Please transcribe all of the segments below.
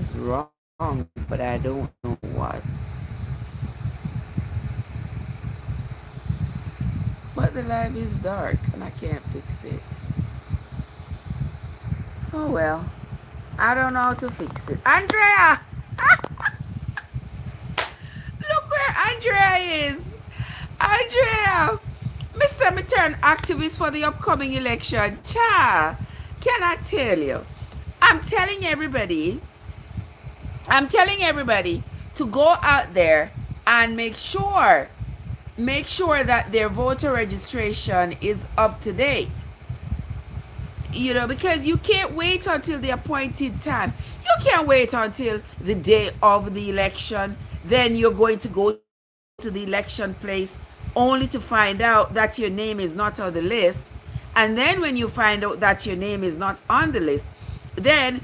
is wrong, but I don't know what. But the live is dark and I can't fix it. Oh well. I don't know how to fix it. Andrea! Look where Andrea is! Andrea! Mr. Return activist for the upcoming election. Cha! Can I tell you? I'm telling everybody, I'm telling everybody to go out there and make sure that their voter registration is up to date. You know, because you can't wait until the appointed time. You can't wait until the day of the election. Then you're going to go to the election place only to find out that your name is not on the list. And then when you find out that your name is not on the list, then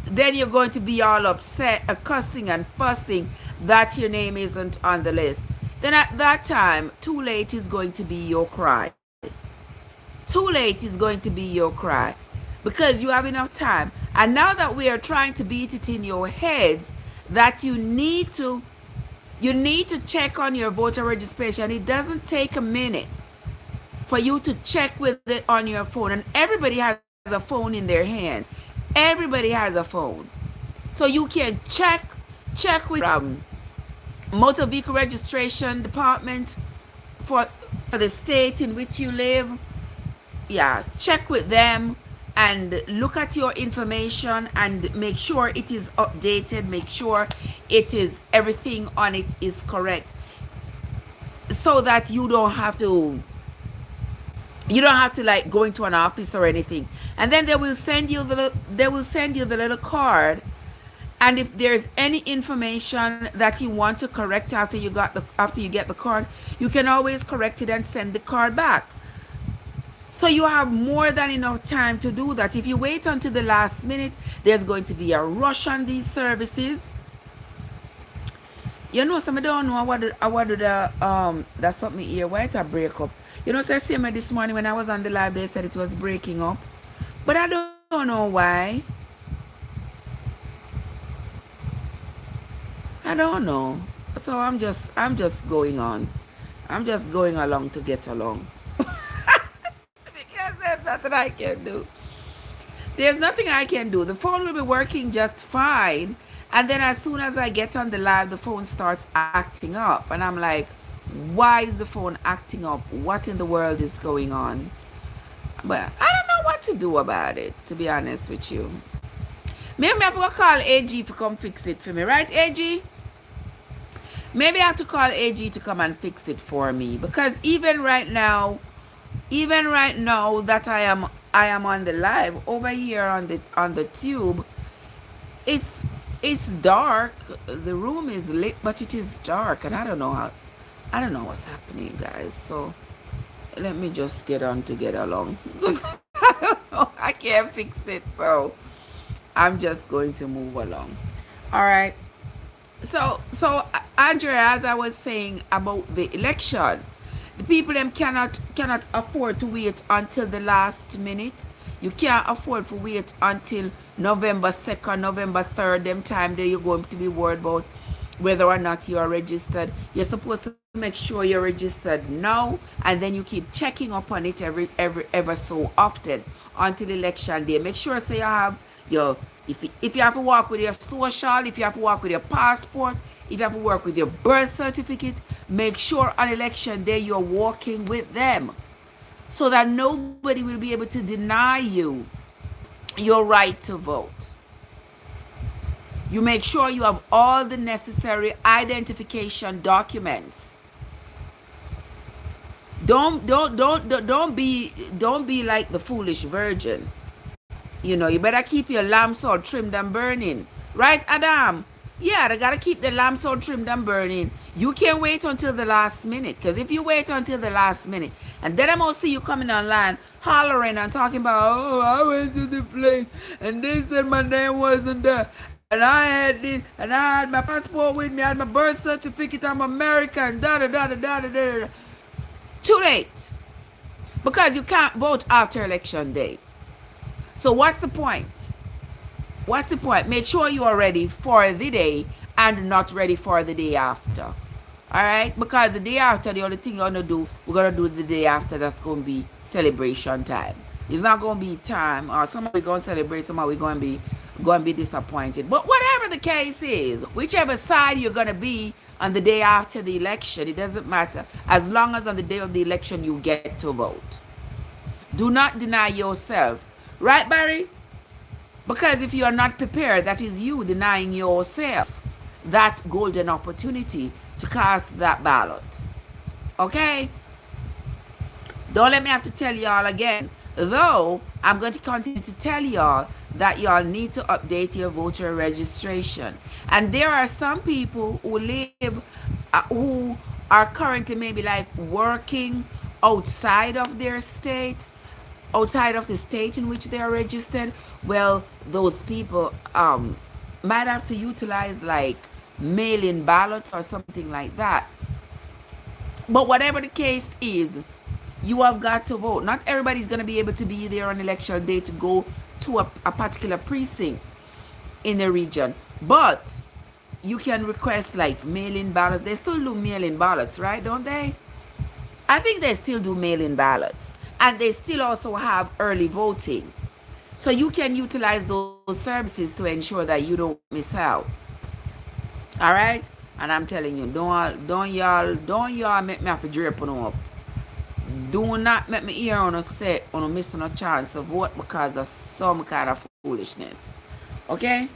then you're going to be all upset, cussing and fussing that your name isn't on the list. Then at that time, too late is going to be your cry. Too late is going to be your cry because you have enough time. And now that we are trying to beat it in your heads that you need to check on your voter registration. It doesn't take a minute for you to check with it on your phone. And everybody has a phone in their hand. Everybody has a phone. So you can check with motor vehicle registration department for the state in which you live. Yeah, check with them and look at your information and make sure it is updated, make sure it is everything on it is correct, so that you don't have to like go into an office or anything. And then they will send you the little card, and if there's any information that you want to correct after you get the card, you can always correct it and send the card back. So you have more than enough time to do that. If you wait until the last minute, there's going to be a rush on these services. You know, some don't know what the that's something here. Why it a break up? You know, so I see me this morning when I was on the live, they said it was breaking up. But I don't know why. I don't know. So I'm just going on. I'm just going along to get along. Because there's nothing I can do. There's nothing I can do. The phone will be working just fine. And then as soon as I get on the live, the phone starts acting up. And I'm like, why is the phone acting up? What in the world is going on? But I don't know what to do about it, to be honest with you. Maybe I have to call AG to come fix it for me. Right, AG? Maybe I have to call AG to come and fix it for me. Because even right now that I am on the live over here on the tube, it's dark. The room is lit, but it is dark, and I don't know what's happening, guys. So let me just get on to get along. I don't know, I can't fix it, so I'm just going to move along. All right. So Andrea, as I was saying about the election, the people them cannot afford to wait until the last minute. You can't afford to wait until November 2nd, November 3rd, them time that you're going to be worried about whether or not you are registered. You're supposed to make sure you're registered now, and then you keep checking up on it ever so often until election day. Make sure so you have your, if you have to walk with your social, if you have to walk with your passport, if you have to work with your birth certificate, make sure on election day you're walking with them, so that nobody will be able to deny you your right to vote. You make sure you have all the necessary identification documents. Don't be like the foolish virgin. You know, you better keep your lamps all trimmed and burning. Right, Adam? Yeah, they gotta keep the lamps all trimmed and burning. You can't wait until the last minute, because if you wait until the last minute, and then I'm gonna see you coming online hollering and talking about, oh, I went to the place and they said my name wasn't there, and I had this, and I had my passport with me, I had my birth certificate, I'm American, da da da da da da da. Too late, because you can't vote after election day. So what's the point? What's the point? Make sure you are ready for the day and not ready for the day after. Alright? Because the day after, the only thing you're going to do, we're going to do the day after, that's going to be celebration time. It's not going to be time, or some we're going to celebrate, some we're going to be disappointed. But whatever the case is, whichever side you're going to be on the day after the election, it doesn't matter. As long as on the day of the election you get to vote. Do not deny yourself. Right, Barry? Because if you are not prepared, that is you denying yourself that golden opportunity to cast that ballot. Okay? Don't let me have to tell y'all again. Though, I'm going to continue to tell y'all that y'all need to update your voter registration. And there are some people who live, who are currently maybe like working outside of their state, outside of the state in which they are registered. Well, those people might have to utilize like mail-in ballots or something like that. But whatever the case is, you have got to vote. Not everybody's going to be able to be there on election day to go to a particular precinct in the region. But you can request like mail-in ballots. They still do mail-in ballots, right? Don't they? I think they still do mail-in ballots. And they still also have early voting. So you can utilize those services to ensure that you don't miss out. All right? And I'm telling you, don't y'all make me have to drape on up. Do not make me hear on a say on a missing a chance of vote because of some kind of foolishness. Okay?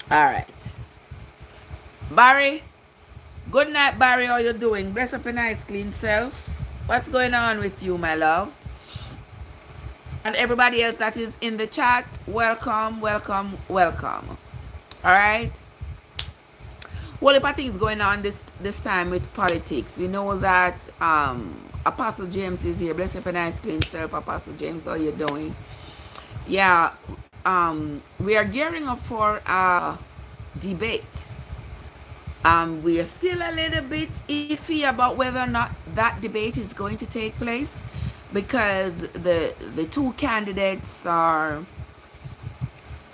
Alright. Barry. Good night, Barry. How you doing? Bless up your nice clean self. What's going on with you, my love? And everybody else that is in the chat, welcome, welcome, welcome. Alright? Well, if I think is going on this time with politics, we know that Apostle James is here. Bless up a nice clean self, Apostle James. How you doing? Yeah, we are gearing up for a debate. We are still a little bit iffy about whether or not that debate is going to take place because the two candidates are.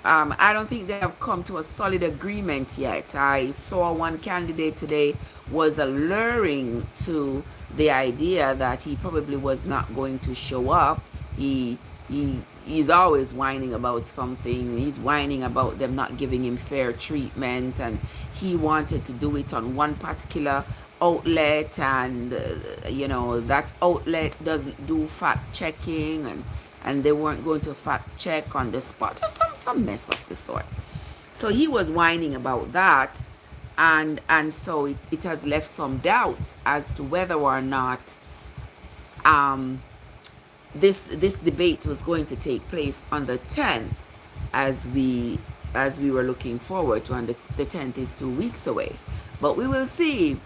I don't think they have come to a solid agreement yet. I saw one candidate today was alluring to the idea that he probably was not going to show up. He's always whining about something. He's whining about them not giving him fair treatment, and he wanted to do it on one particular outlet, and you know, that outlet doesn't do fact checking, and they weren't going to fact check on the spot, or some mess of the sort. So he was whining about that, and so it has left some doubts as to whether or not this debate was going to take place on the 10th, as we were looking forward to, and the 10th is 2 weeks away. But we will see.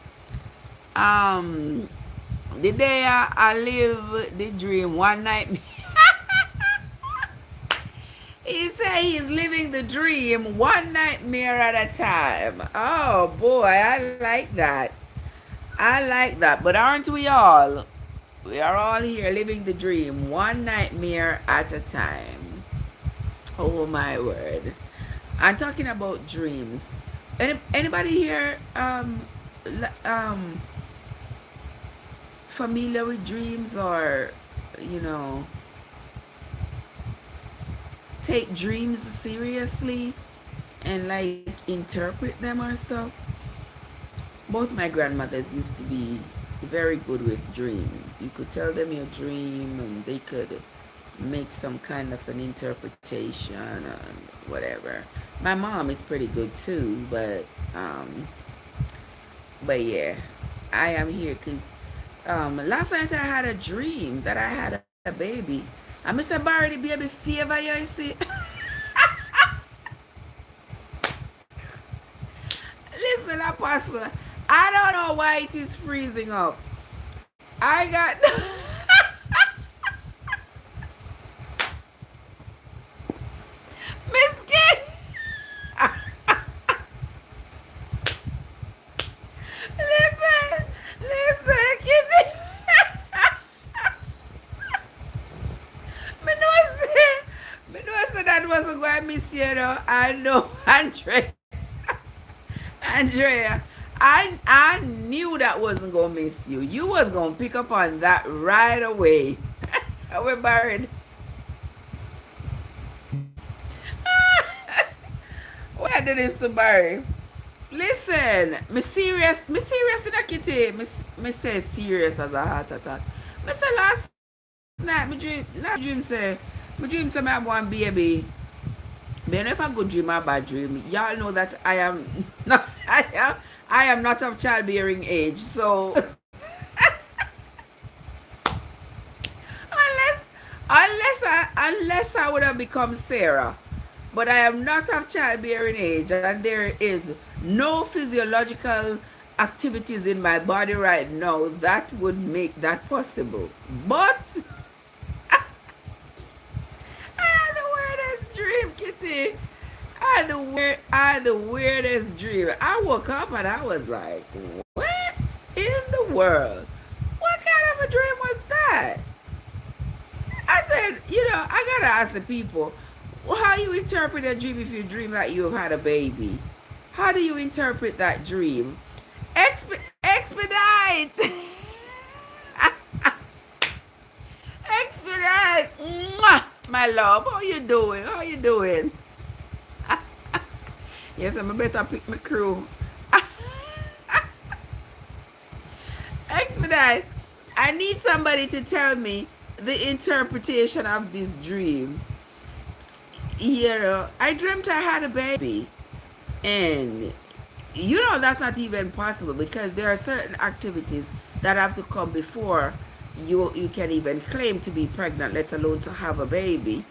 The day I live the dream one night. He said he's living the dream one nightmare at a time. Oh boy, I like that. I like that. But aren't we all? We are all here living the dream one nightmare at a time. Oh my word. I'm talking about dreams. Anybody here familiar with dreams, or you know, take dreams seriously and like interpret them or stuff? Both my grandmothers used to be very good with dreams. You could tell them your dream and they could make some kind of an interpretation and whatever. My mom is pretty good too, but yeah, I am here because last night I had a dream that I had a baby. I Mr. Barry, the baby favor you see. Listen, Apostle, I don't know why it is freezing up. I got Miss Kid. Listen, Kitty. Me know say that wasn't going to miss you, though. Andrea. Andrea, I knew that wasn't gonna miss you. You was gonna pick up on that right away. We're married. Why I do this to Barry? Listen, me serious in a kitty. Me say serious as a heart attack. Me say last night, me dream say me have one baby. But if I good dream or bad dream, y'all know that I am not, I am not of childbearing age. So unless I would have become Sarah. But I am not of childbearing age, and there is no physiological activities in my body right now that would make that possible. But I had the weirdest dream, Kitty. I had the weirdest dream. I woke up and I was like, what in the world? What kind of a dream was that? I said, I gotta ask the people, how you interpret a dream if you dream that you have had a baby? How do you interpret that dream? Expedite! Expedite! Mwah! My love, how you doing? How you doing? Yes, I'm better pick my crew. Expedite! I need somebody to tell me the interpretation of this dream. I dreamt I had a baby, and that's not even possible because there are certain activities that have to come before you can even claim to be pregnant, let alone to have a baby.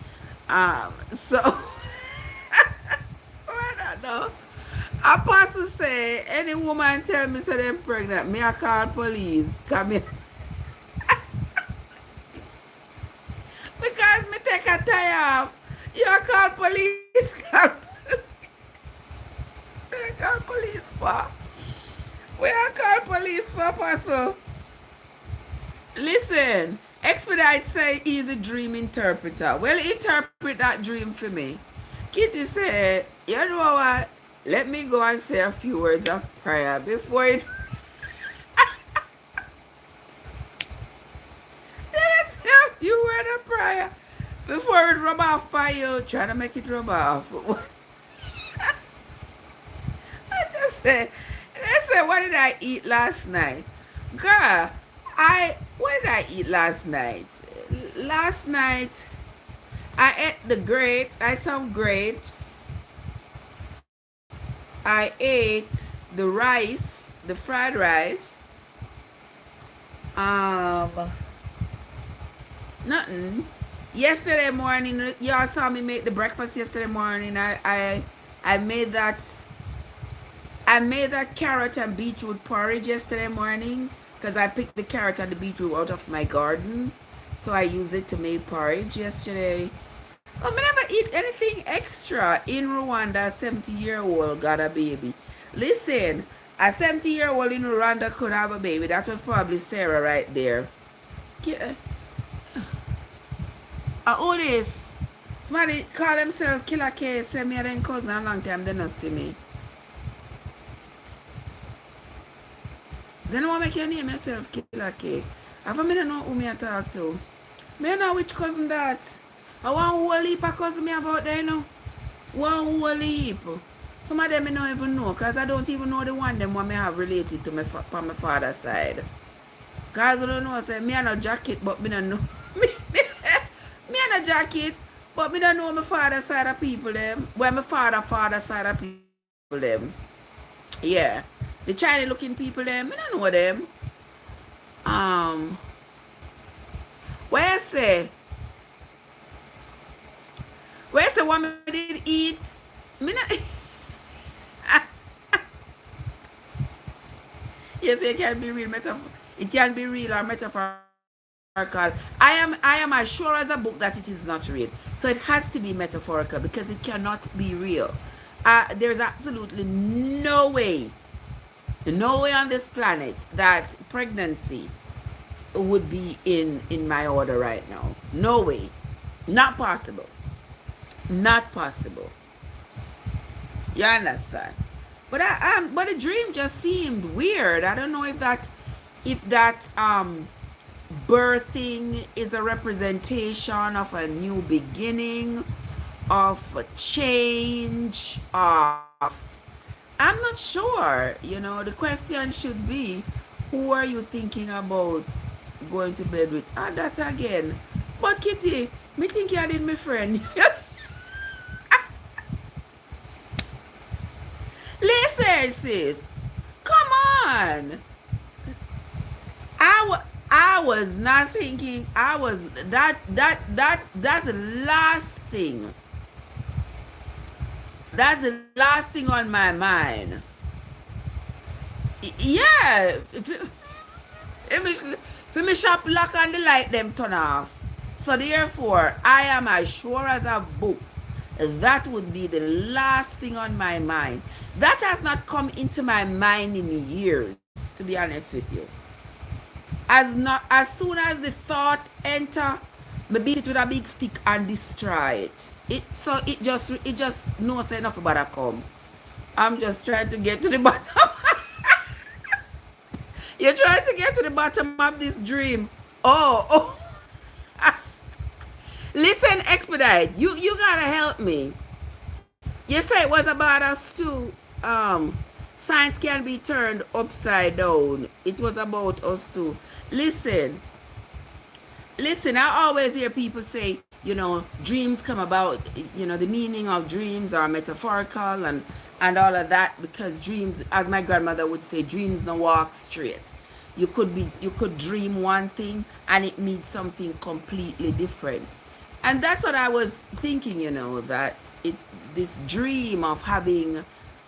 So I don't know. Apostle say any woman tell me say them pregnant, me I call police. Come in. Because me take a tie off. You call police. Call police for. We are call police for, Apostle. Listen, Expedite say he's a dream interpreter. Well, interpret that dream for me. Kitty said, you know what? Let me go and say a few words of prayer before it. Let's say a few words of prayer before it rub off by you. Try to make it rub off. I just said, listen, what did I eat last night? Girl, what did I eat last night? Last night, I ate some grapes. I ate the rice, the fried rice. Nothing. Yesterday morning, y'all saw me make the breakfast yesterday morning. I made that carrot and beetroot porridge yesterday morning because I picked the carrot and the beetroot out of my garden. So I used it to make porridge yesterday. I never eat anything extra in Rwanda. A 70-year-old got a baby. Listen, a 70-year-old in Rwanda could have a baby. That was probably Sarah right there. Who this? Somebody call themselves Killer K. Say me and them cousin a long time. They don't see me. They don't want to make your name yourself Killer K. I don't know who me I talk to. I don't know which cousin that. I want whole heap of cousin me about there, One whole heap. Some of them I don't even know because I don't even know the one them what I have related to my father's side. Because I don't know, say, me and a jacket, but me don't know. me and a jacket, but me don't know my father's side of people them. Where my father's side of people them. Yeah. The Chinese looking people them, I don't know them. Where I say what me did eat? Me not yes, it can be real metaphor. It can be real or metaphorical. I am as sure as a book that it is not real. So it has to be metaphorical because it cannot be real. There's absolutely no way on this planet that pregnancy would be in my order right now. No way. Not possible. Not possible. You understand? But but the dream just seemed weird. I don't know if that birthing is a representation of a new beginning, of a change, of I'm not sure. You know, the question should be, who are you thinking about going to bed with? Ah, that again. But Kitty, me think you did my friend. Listen, sis. Come on. I was not thinking. I was that's the last thing. That's the last thing on my mind. Yeah. If me shop lock and the light them turn off. So therefore, I am as sure as a book. That would be the last thing on my mind. That has not come into my mind in years, to be honest with you. As soon as the thought enter, me beat it with a big stick and destroy it. It just knows enough about a come. I'm just trying to get to the bottom. You're trying to get to the bottom of this dream. Oh. Listen, Expedite, you gotta help me. You say it was about us too. Science can be turned upside down. It was about us too. Listen, I always hear people say, dreams come about, the meaning of dreams are metaphorical and all of that, because dreams, as my grandmother would say, dreams no walk straight. You could dream one thing and it means something completely different. And that's what I was thinking, that this dream of having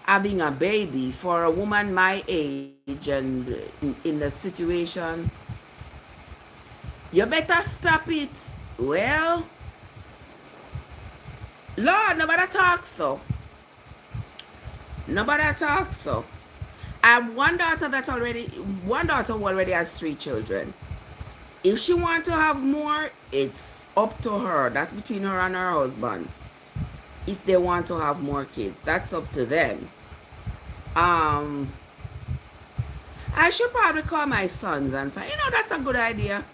a baby for a woman my age and in the situation, you better stop it. Well, Lord, nobody talks so. Nobody talks so. I have one daughter who already has 3 children. If she wants to have more, it's up to her. That's between her and her husband. If they want to have more kids, that's up to them. I should probably call my sons and find, that's a good idea.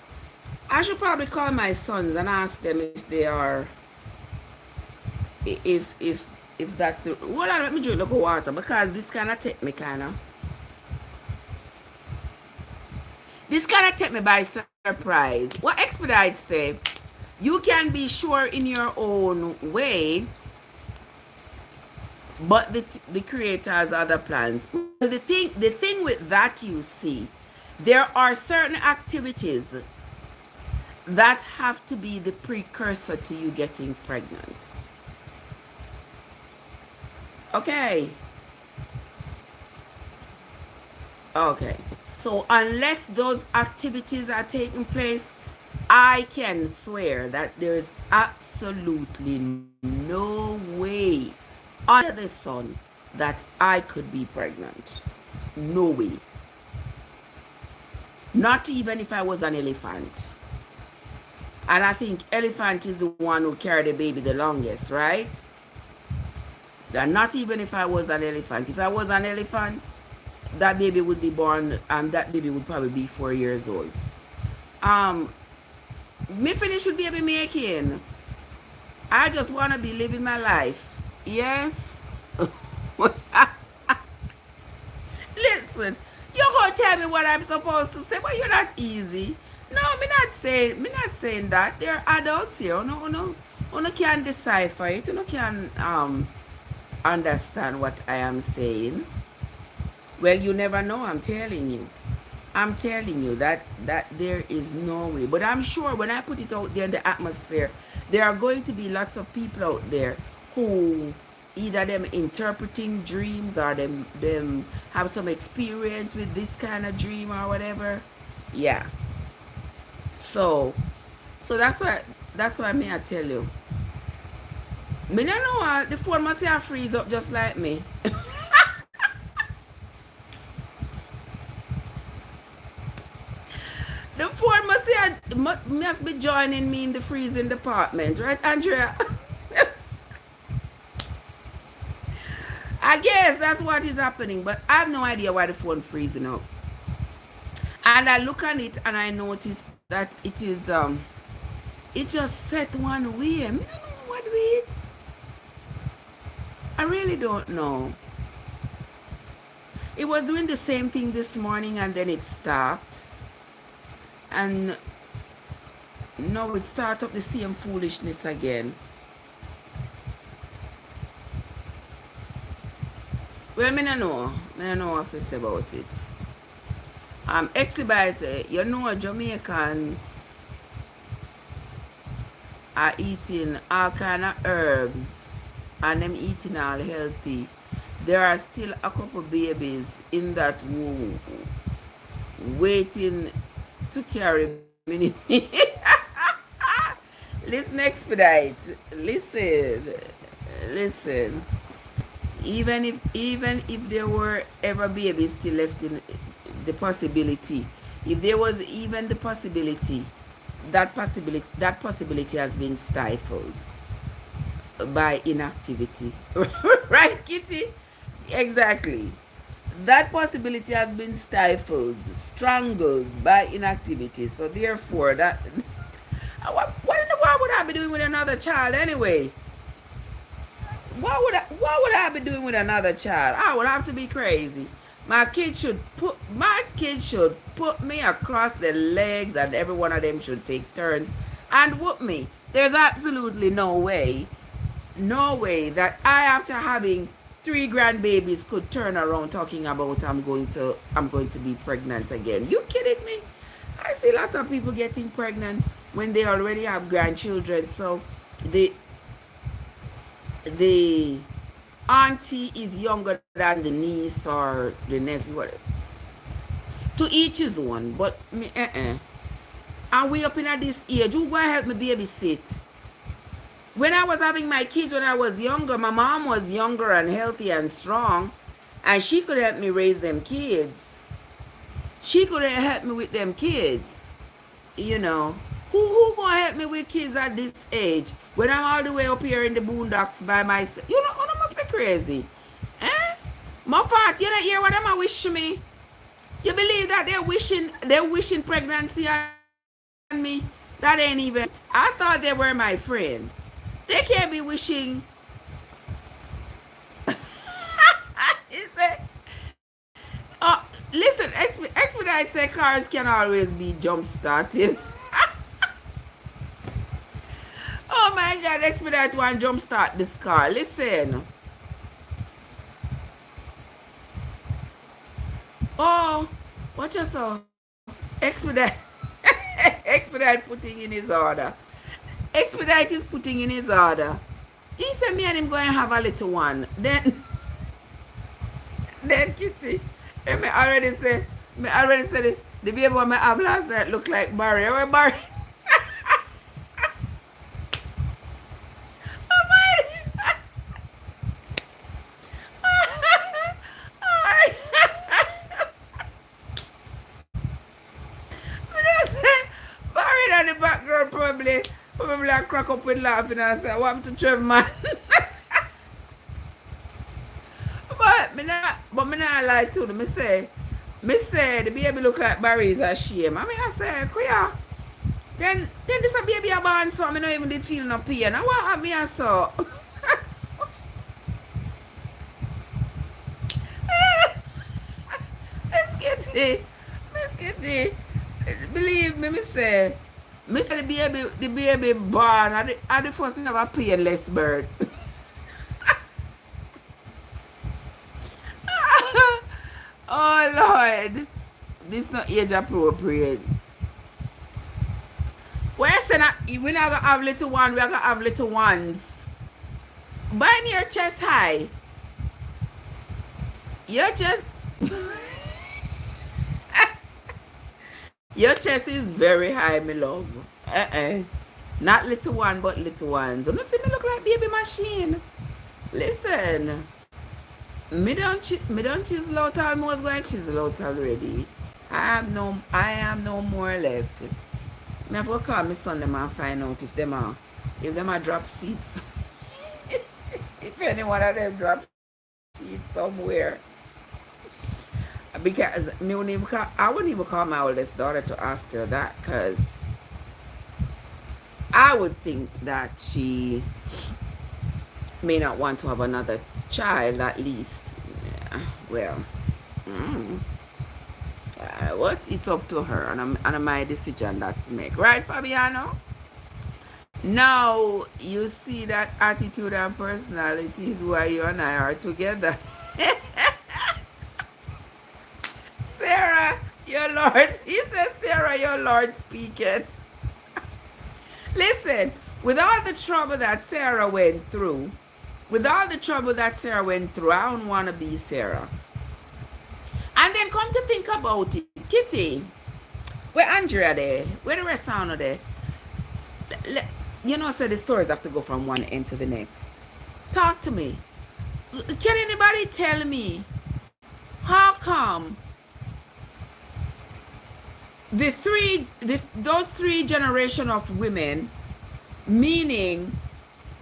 I should probably call my sons and ask them if they are, if that's the, well, let me drink a little water, because this kind of take me by surprise. What Expedite say, you can be sure in your own way, but the creator has other plans. The thing with that, you see, there are certain activities that have to be the precursor to you getting pregnant. Okay. So unless those activities are taking place, I can swear that there is absolutely no way under the sun that I could be pregnant. No way. Not even if I was an elephant. And I think elephant is the one who carried the baby the longest, right? And not even if I was an elephant. If I was an elephant, that baby would be born, and that baby would probably be 4 years old. Me finish with baby making. I just want to be living my life. Yes. Listen, you're gonna tell me what I'm supposed to say, but you're not easy. No, me not saying that. There are adults here. No, can decipher it. You can understand what I am saying. Well, you never know. I'm telling you that there is no way. But I'm sure when I put it out there in the atmosphere, there are going to be lots of people out there who either them interpreting dreams or them have some experience with this kind of dream or whatever. Yeah. So that's why me I tell you. Me don't know the phone must have freeze up just like me. The phone must be joining me in the freezing department, right, Andrea? I guess that's what is happening, but I have no idea why the phone freezing up. And I look on it and I notice that it just set one way. I don't know what way it's. I really don't know. It was doing the same thing this morning and then it stopped. And now it started up the same foolishness again. Well, I don't know. I don't know what to say about it. Exhibit say, you know, Jamaicans are eating all kind of herbs and them eating all healthy. There are still a couple babies in that womb waiting to carry mini. Listen, expedite. Listen. Even if there were ever babies still left in the possibility, if there was even the possibility, that possibility has been stifled by inactivity. Right, Kitty? Exactly. That possibility has been stifled, strangled by inactivity. So therefore, that what in the world would I be doing with another child anyway? What would I be doing with another child? I would have to be crazy. My kid should put me across the legs, and every one of them should take turns and whoop me. There's absolutely no way that I, after having 3 grandbabies, could turn around talking about I'm going to be pregnant again. You kidding me? I see lots of people getting pregnant when they already have grandchildren. So the auntie is younger than the niece or the nephew, whatever. To each his own, but me, and we up in at this age, who go help me babysit? When I was having my kids when I was younger, my mom was younger and healthy and strong, and she could help me raise them kids. She could help me with them kids. You know, who gonna help me with kids at this age when I'm all the way up here in the boondocks by myself? You know, must be crazy. Eh? My part, you don't hear what them wish me? You believe that they're wishing pregnancy on me? That ain't even. I thought they were my friend. They can't be wishing. He said, listen, expedite say cars can always be jump started. Oh my God, expedite one jump start this car. Listen. Oh, what you saw? Expedite. Expedite putting in his order. Expedite is putting in his order. He said me and him going to have a little one. Then Kitty, me already said the baby one I have last night look like Barry. Where Barry? In the background probably I crack up with laughing and say, what happened to Trev, man? but me not lie to them. Me say the baby look like Barry is a shame. I say, Kuya, then this a baby a born, so I don't even did feel no pain. And what happened me I saw? Miss Kitty, believe me, say the baby born at the first never painless birth. Oh Lord, this not age appropriate. Where say that we not gonna have little one, we are gonna have little ones. Bend your chest high. Your chest Your chest is very high, my love. Not little one, but little ones. Don't see me look like baby machine. Listen, me don't chisel out almost going to chisel out already. I am no more left. Me have to call my son them and find out if them are drop seats. If any one of them drop see it somewhere. Because I wouldn't even call my oldest daughter to ask her that, because I would think that she may not want to have another child, at least. Yeah, well, mm, what? It's up to her, and my decision that to make. Right, Fabiano? Now, you see that attitude and personality is why you and I are together. Sarah, your Lord. He says, Sarah, your Lord speaking. Listen, with all the trouble that Sarah went through, I don't want to be Sarah. And then come to think about it, Kitty, where Andrea there, where the rest are there, you know, so the stories have to go from one end to the next. Talk to me. Can anybody tell me how come those three generation of women, meaning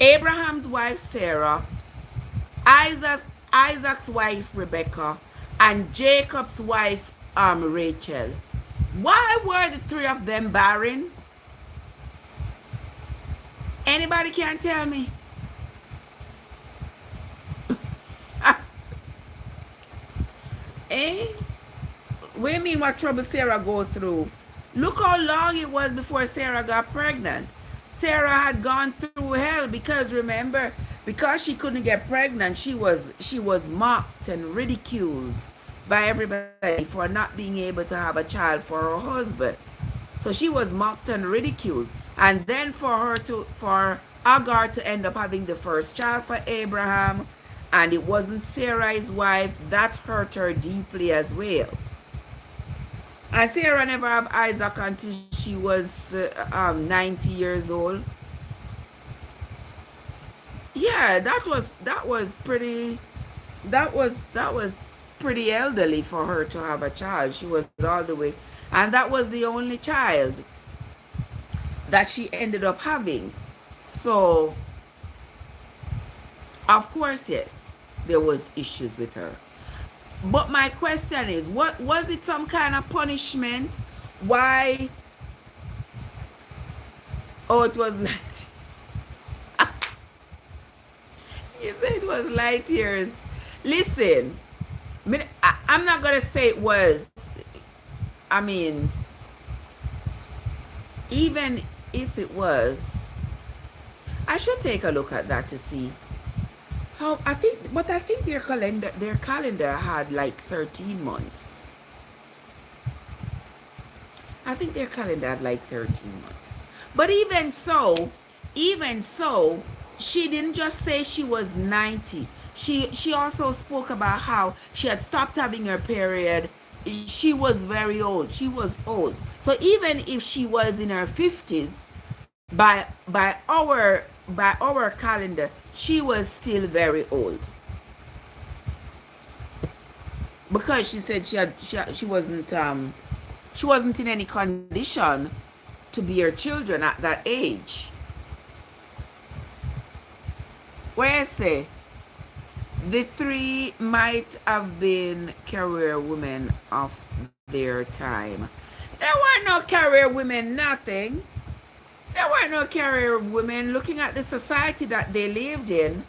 Abraham's wife Sarah, Isaac's wife Rebecca, and Jacob's wife Rachel, why were the three of them barren? Anybody can tell me? Eh? What do you mean what trouble Sarah go through? Look how long it was before Sarah got pregnant. Sarah had gone through hell because, remember, because she couldn't get pregnant, she was mocked and ridiculed by everybody for not being able to have a child for her husband. So she was mocked and ridiculed. And then for Agar to end up having the first child for Abraham, and it wasn't Sarah, his wife, that hurt her deeply as well. And Sarah never had Isaac until she was 90 years old. Yeah, that was pretty elderly for her to have a child. She was all the way, and that was the only child that she ended up having. So of course, yes, there was issues with her. But my question is, what was it, some kind of punishment? Why? Oh, it was light. You said it was light years. Listen, I'm not gonna say it was. I mean, even if it was, I should take a look at that to see how. I think their calendar had like 13 months. I think their calendar had like 13 months. But even so, she didn't just say she was 90. She also spoke about how she had stopped having her period. She was very old. She was old. So even if she was in her 50s, by our calendar, she was still very old. Because she said she wasn't in any condition to bear children at that age. Where I say the three might have been career women of their time. There weren't no career women, nothing. There weren't no career women. Looking at the society that they lived in,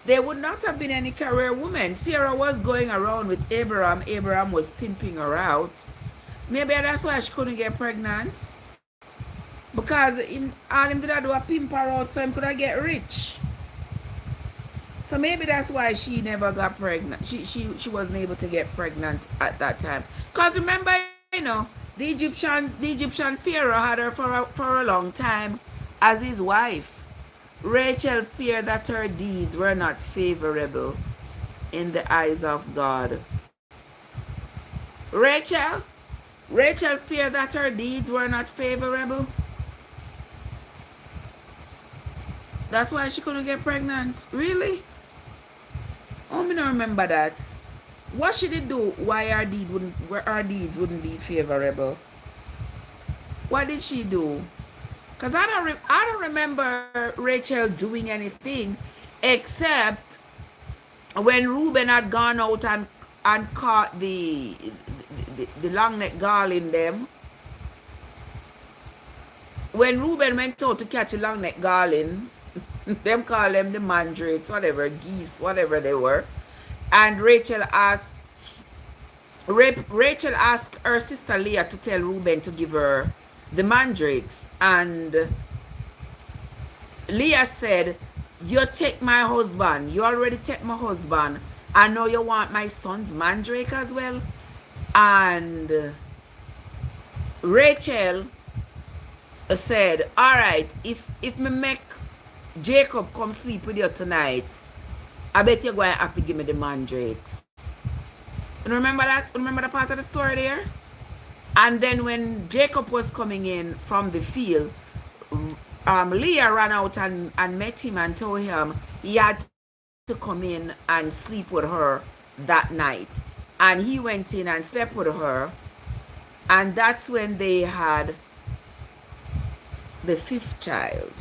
there would not have been any career women. Sarah was going around with Abraham. Abraham was pimping her out. Maybe that's why she couldn't get pregnant. Because all him did do a pimp her out so him could get rich. So maybe that's why she never got pregnant. She wasn't able to get pregnant at that time. Because remember, the Egyptian Pharaoh had her for a long time as his wife. Rachel feared that her deeds were not favorable in the eyes of God. Rachel feared that her deeds were not favorable. That's why she couldn't get pregnant. Really? Oh, me don't remember that. What she did do why her deeds wouldn't be favorable? What did she do? Because I don't remember Rachel doing anything except when Reuben had gone out and caught the long neck gall in them, when Reuben went out to catch a long neck garland, them call them the mandrakes, whatever, geese, whatever they were. And Rachel asked her sister Leah to tell Reuben to give her the mandrakes. And Leah said, you take my husband. You already take my husband. I know you want my son's mandrake as well. And Rachel said, all right, if me make Jacob come sleep with you tonight, I bet you're going to have to give me the mandrakes. You remember that? Remember the part of the story there? And then when Jacob was coming in from the field, Leah ran out and met him and told him he had to come in and sleep with her that night. And he went in and slept with her. And that's when they had the 5th child.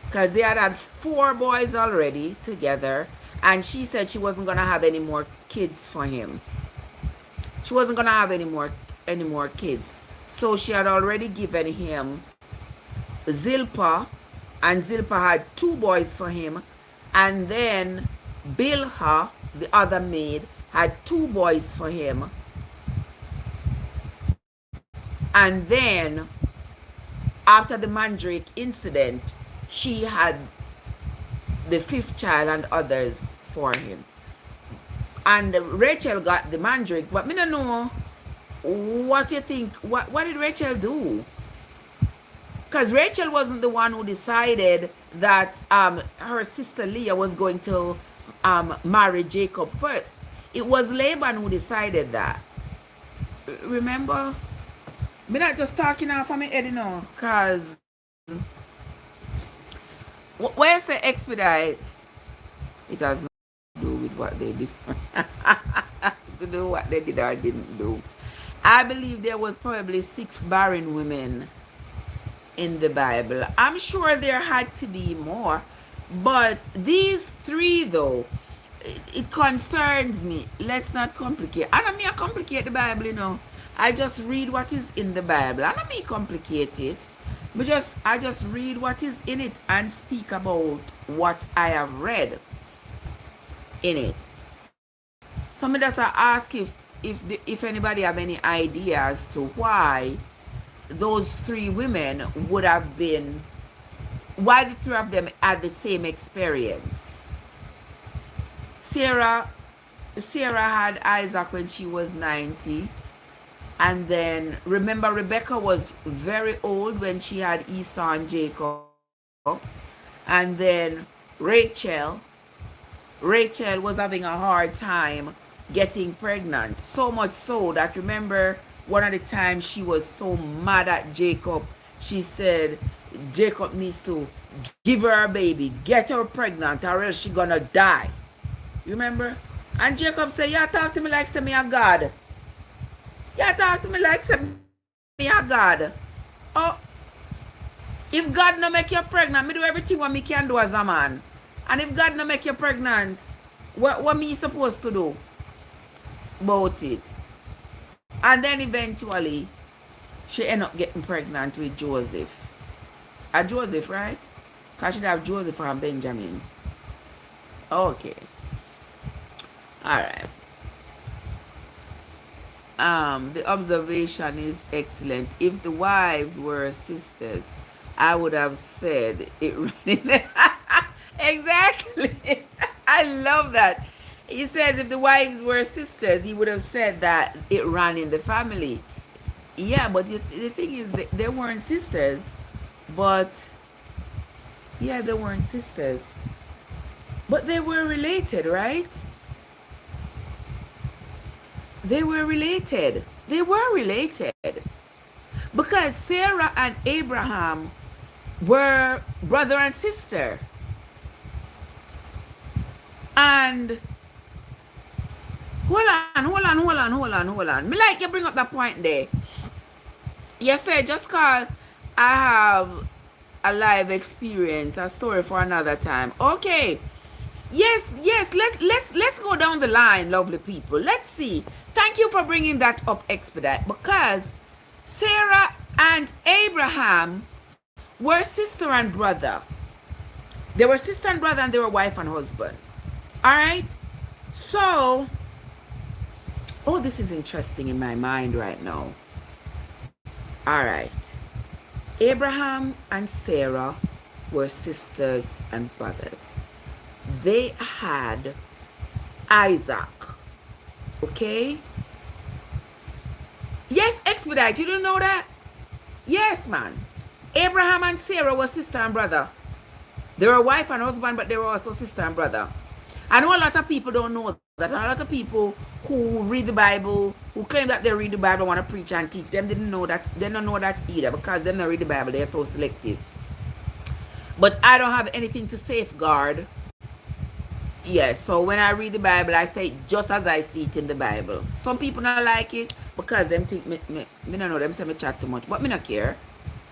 Because they had 4 boys already together. And she said she wasn't going to have any more kids for him. She wasn't going to have any more kids. So she had already given him Zilpah, and Zilpah had 2 boys for him. And then Bilhah, the other maid, had 2 boys for him. And then after the mandrake incident, she had the 5th child and others for him. And Rachel got the mandrake, but me don't know what you think. What did Rachel do? Because Rachel wasn't the one who decided that her sister Leah was going to marry Jacob first. It was Laban who decided that. Remember? Me not just talking off of my head, you know, because when I say expedite, it has nothing to do with what they did. To do what they did or didn't do. I believe there was probably 6 barren women in the Bible. I'm sure there had to be more, but these 3 though, it concerns me. Let's not complicate. I don't mean I complicate the Bible, you know. I just read what is in the Bible. I don't mean complicate it. But I just read what is in it and speak about what I have read in it. So me just ask if anybody have any idea as to why those 3 women would have been, why the 3 of them had the same experience. Sarah had Isaac when she was 90. And then remember Rebecca was very old when she had Esau and Jacob. And then Rachel was having a hard time getting pregnant. So much so that, remember, one of the times she was so mad at Jacob, she said Jacob needs to give her a baby, get her pregnant, or else she gonna die. You remember? And Jacob said, you talk to me like say me a God. You talk to me like say me a God. Oh, if God no make you pregnant, me do everything what me can do as a man. And if God no make you pregnant, what me supposed to do about it? And then eventually, she ended up getting pregnant with Joseph. Joseph, right? Because she'd have Joseph and Benjamin. Okay. Alright. The observation is excellent. If the wives were sisters, I would have said it running. Exactly. I love that. He says if the wives were sisters, he would have said that it ran in the family. Yeah, but the thing is, they weren't sisters. But, yeah, they weren't sisters. But they were related, right? They were related. They were related. Because Sarah and Abraham were brother and sister. And hold on. Me like you bring up that point there. You said just cause I have a live experience, a story for another time. Okay. Yes, yes. Let's go down the line, lovely people. Let's see. Thank you for bringing that up, Expedite, because Sarah and Abraham were sister and brother. They were sister and brother, and they were wife and husband. All right. So, oh, this is interesting in my mind right now. All right. Abraham and Sarah were sisters and brothers. They had Isaac. Okay? Yes, Expedite, you don't know that? Yes, man. Abraham and Sarah were sister and brother. They were wife and husband, but they were also sister and brother. I know a lot of people don't know that. A lot of people who read the Bible, who claim that they read the Bible, want to preach and teach, them didn't know that. They don't know that either, because they don't read the Bible. They're so selective. But I don't have anything to safeguard. Yes, so when I read the Bible, I say it just as I see it in the Bible. Some people don't like it because them think me don't know, them say me chat too much, but me not care.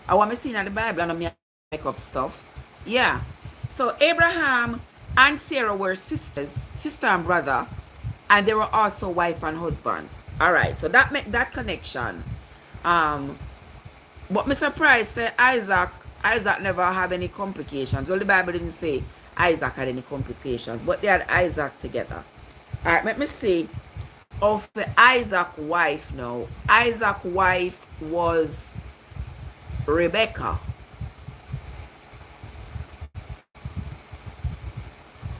I want me see in the Bible and I make up stuff. Yeah. So Abraham and Sarah were sisters, sister and brother, and they were also wife and husband. All right, so that make that connection. But me surprised say Isaac never have any complications. Well, the Bible didn't say Isaac had any complications, but they had Isaac together. All right, let me see of the Isaac wife now. Isaac wife was Rebecca.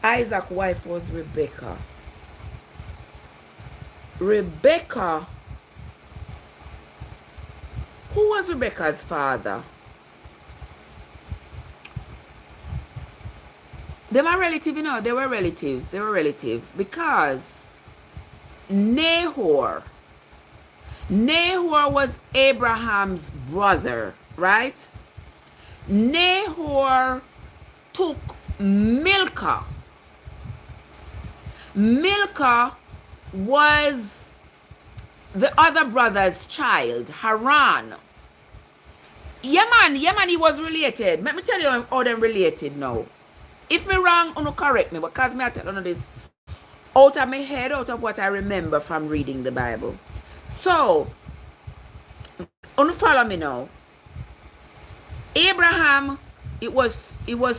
Isaac wife was Rebecca. Rebecca. Who was Rebecca's father? They were relatives, you know, they were relatives. They were relatives because Nahor was Abraham's brother, right? Nahor took Milcah. Milcah was the other brother's child, Haran. Yeah, man, he was related. Let me tell you how them related now. If me wrong, you correct me, because me I tell you this out of my head, out of what I remember from reading the Bible. So, you follow me now. Abraham, it was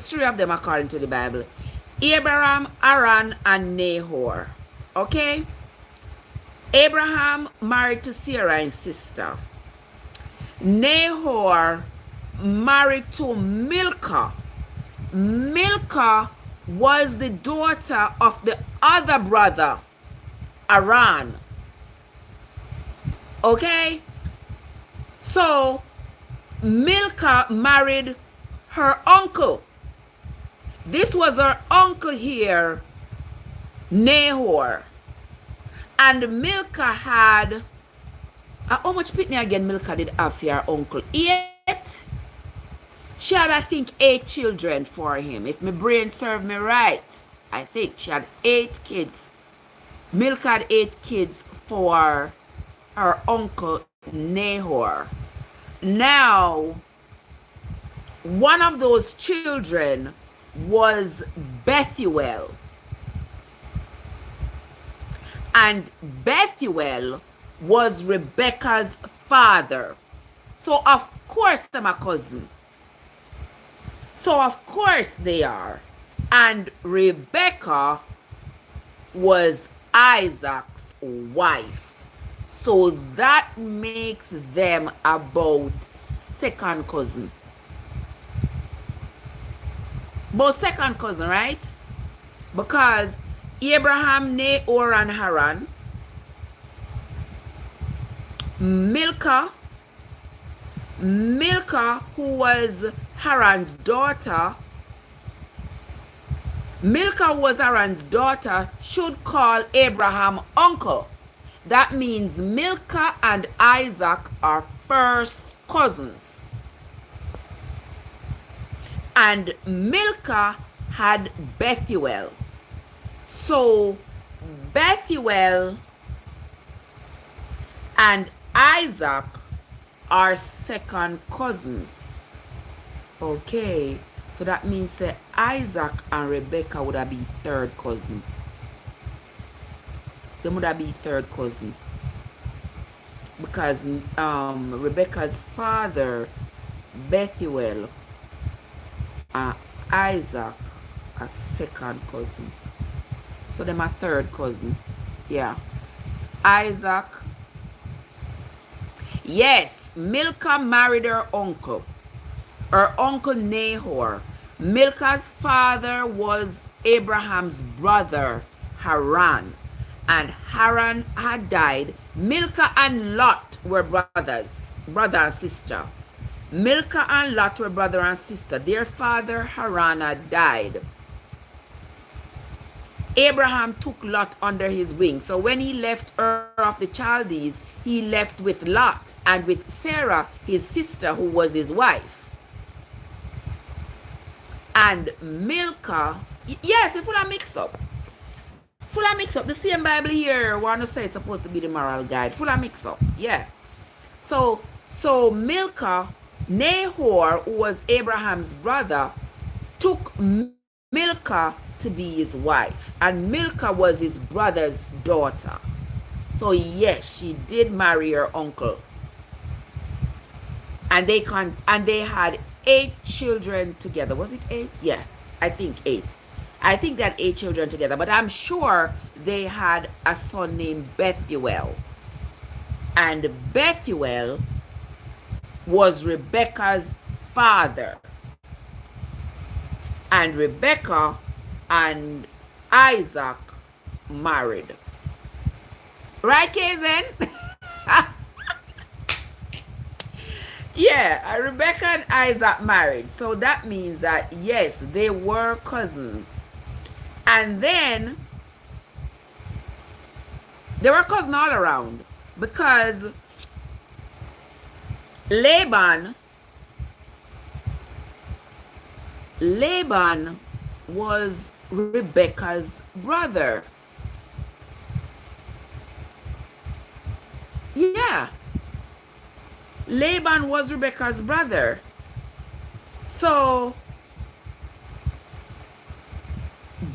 three of them according to the Bible. Abraham, Haran, and Nahor. Okay? Abraham married to Sarah and sister. Nahor married to Milcah. Milcah was the daughter of the other brother, Haran. Okay? So, Milcah married her uncle. This was her uncle here, Nahor. And Milcah had, how much pitney again Milcah did have for her uncle? 8? She had, I think, 8 children for him. If my brain served me right, I think she had 8 kids. Milcah had 8 kids for her uncle Nahor. Now, one of those children was Bethuel. And Bethuel was Rebecca's father. So, of course, they're my cousin. So, of course, they are. And Rebecca was Isaac's wife. So, that makes them about second cousin. Both second cousin, right? Because Abraham, Nahor, and Haran, Milcah, who was Haran's daughter, Milcah was Haran's daughter, should call Abraham uncle. That means Milcah and Isaac are first cousins. And Milcah had Bethuel. So Bethuel and Isaac are second cousins. Okay. So So that means Isaac and Rebecca would have been third cousin. They would have been third cousin. Because Rebecca's father, Bethuel, Isaac, a second cousin. So them a third cousin. Yeah. Isaac. Yes, Milcah married her uncle Nahor. Milcah's father was Abraham's brother, Haran. And Haran had died. Milcah and Lot were brothers, brother and sister. Milcah and Lot were brother and sister. Their father, Haran, had died. Abraham took Lot under his wing. So when he left Ur of the Chaldees, he left with Lot and with Sarah, his sister, who was his wife. And Milcah, yes, it's full of mix up. Full of mix up. The same Bible here, want to say it's supposed to be the moral guide. Full of mix up. Yeah. So Milcah, Nahor, who was Abraham's brother, took Milcah to be his wife. And Milcah was his brother's daughter. So yes, she did marry her uncle. And they had 8 children together. Was it 8? Yeah, I think 8. I think they had 8 children together, but I'm sure they had a son named Bethuel. And Bethuel was Rebecca's father. And Rebecca and Isaac married. Right, Kazen? Yeah, Rebecca and Isaac married. So that means that, yes, they were cousins. And then, they were cousins all around. Because Laban was Rebecca's brother. Yeah. Laban was Rebecca's brother. So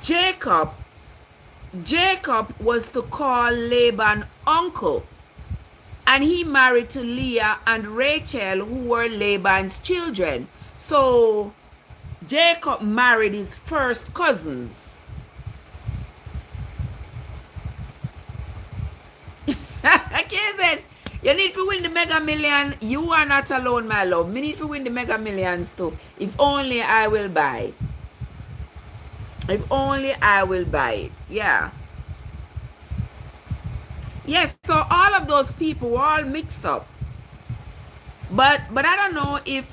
Jacob was to call Laban uncle. And he married to Leah and Rachel, who were Laban's children. So Jacob married his first cousins. Okay, you need to win the Mega Million. You are not alone, my love. Me need to win the Mega Millions too. If only I will buy. If only I will buy it. Yeah. Yes, so all of those people were all mixed up. But I don't know if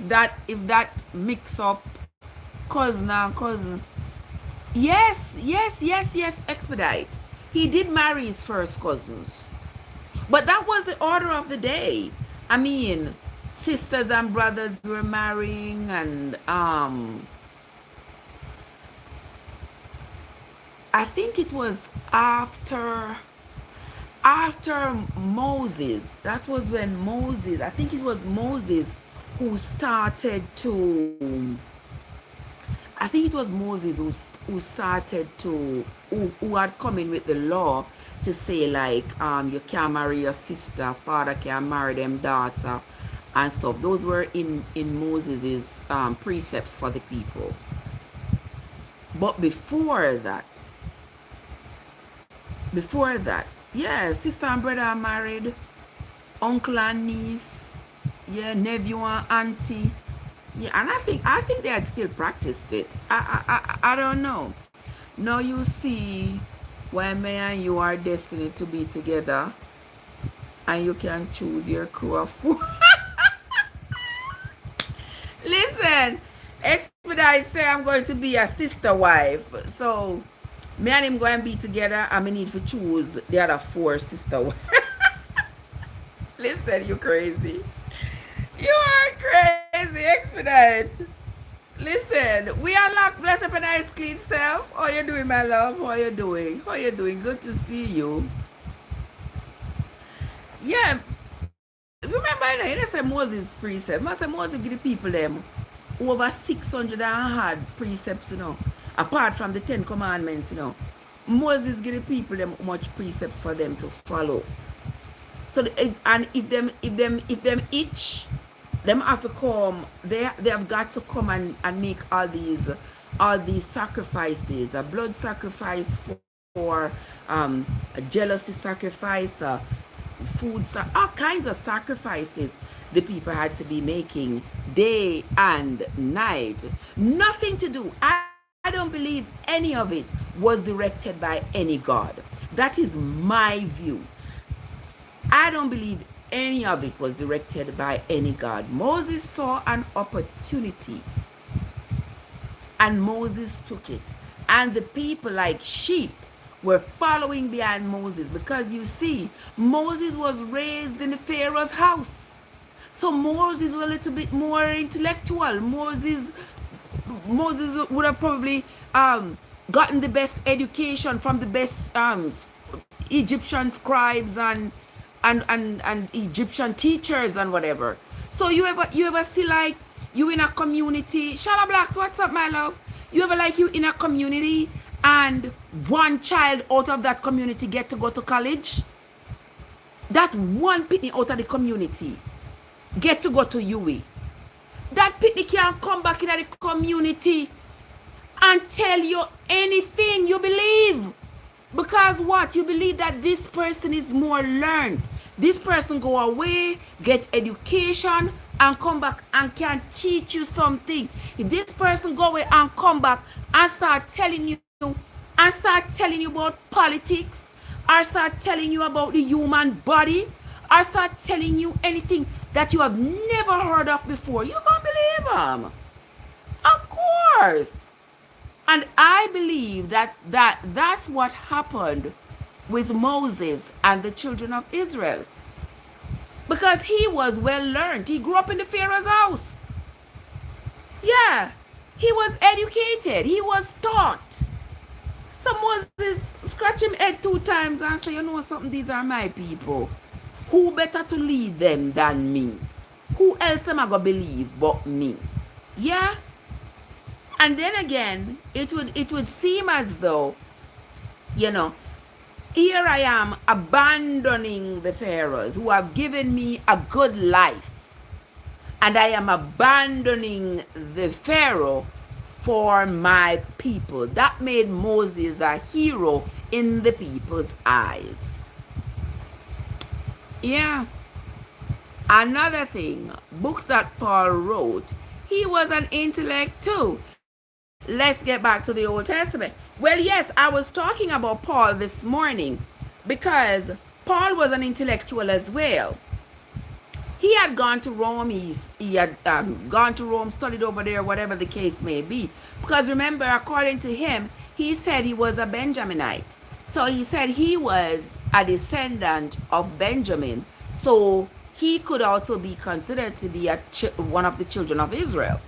that mix up cousin and cousin. Yes, expedite. He did marry his first cousins. But that was the order of the day. I mean, sisters and brothers were marrying, and I think it was after Moses. That was when Moses, I think it was Moses who started to, I think it was Moses who started to, who had come in with the law to say, like, you can't marry your sister, father can't marry them daughter and stuff. Those were in Moses's precepts for the people. But before that, yeah, sister and brother are married, uncle and niece, yeah, nephew and auntie. Yeah, and I think they had still practiced it. I don't know. Now you see why me and you are destined to be together, and you can choose your crew of 4. Listen, Expedite say I'm going to be a sister wife. So me and him going to be together, and me need to choose the other 4 sister wives. Listen, you crazy. You are crazy, Expedite. Listen, we unlock blessed up a nice clean self. How you doing, my love? How you doing? How you doing? Good to see you. Yeah. Remember, you know say Moses precept. I say Moses give the people them over 600 and had precepts, apart from the 10 commandments, Moses give the people them much precepts for them to follow. So and if them each them have to come, they have got to come and make all these sacrifices, a blood sacrifice for a jealousy sacrifice, all kinds of sacrifices the people had to be making day and night. Nothing to do. I don't believe any of it was directed by any God. That is my view. I don't believe any of it was directed by any God. Moses saw an opportunity and Moses took it. And the people, like sheep, were following behind Moses, because you see, Moses was raised in the Pharaoh's house. So Moses was a little bit more intellectual. Moses would have probably gotten the best education from the best Egyptian scribes and Egyptian teachers and whatever. So you ever see, like, you in a community, Shala Blacks, what's up, my love? You ever, like, you in a community and one child out of that community get to go to college? That one pitney out of the community get to go to UWI. That pitney can come back in the community and tell you anything you believe. Because what? You believe that this person is more learned. This person go away, get education, and come back and can teach you something. If this person go away and come back and start telling you about politics, or start telling you about the human body, or start telling you anything that you have never heard of before, you can't believe them. Of course. And I believe that's what happened with Moses and the children of Israel. Because he was well learned. He grew up in the Pharaoh's house. Yeah. He was educated. He was taught. So Moses scratch him head 2 times and say, you know something, these are my people. Who better to lead them than me? Who else am I going to believe but me? Yeah. And then again, it would seem as though, here I am abandoning the pharaohs who have given me a good life. And I am abandoning the Pharaoh for my people. That made Moses a hero in the people's eyes. Yeah. Another thing, books that Paul wrote, he was an intellect too. Let's get back to the Old Testament. Well, yes, I was talking about Paul this morning because Paul was an intellectual as well. He had gone to Rome. He had gone to Rome, studied over there, whatever the case may be. Because remember, according to him, he said he was a Benjaminite. So he said he was a descendant of Benjamin. So he could also be considered to be one of the children of Israel.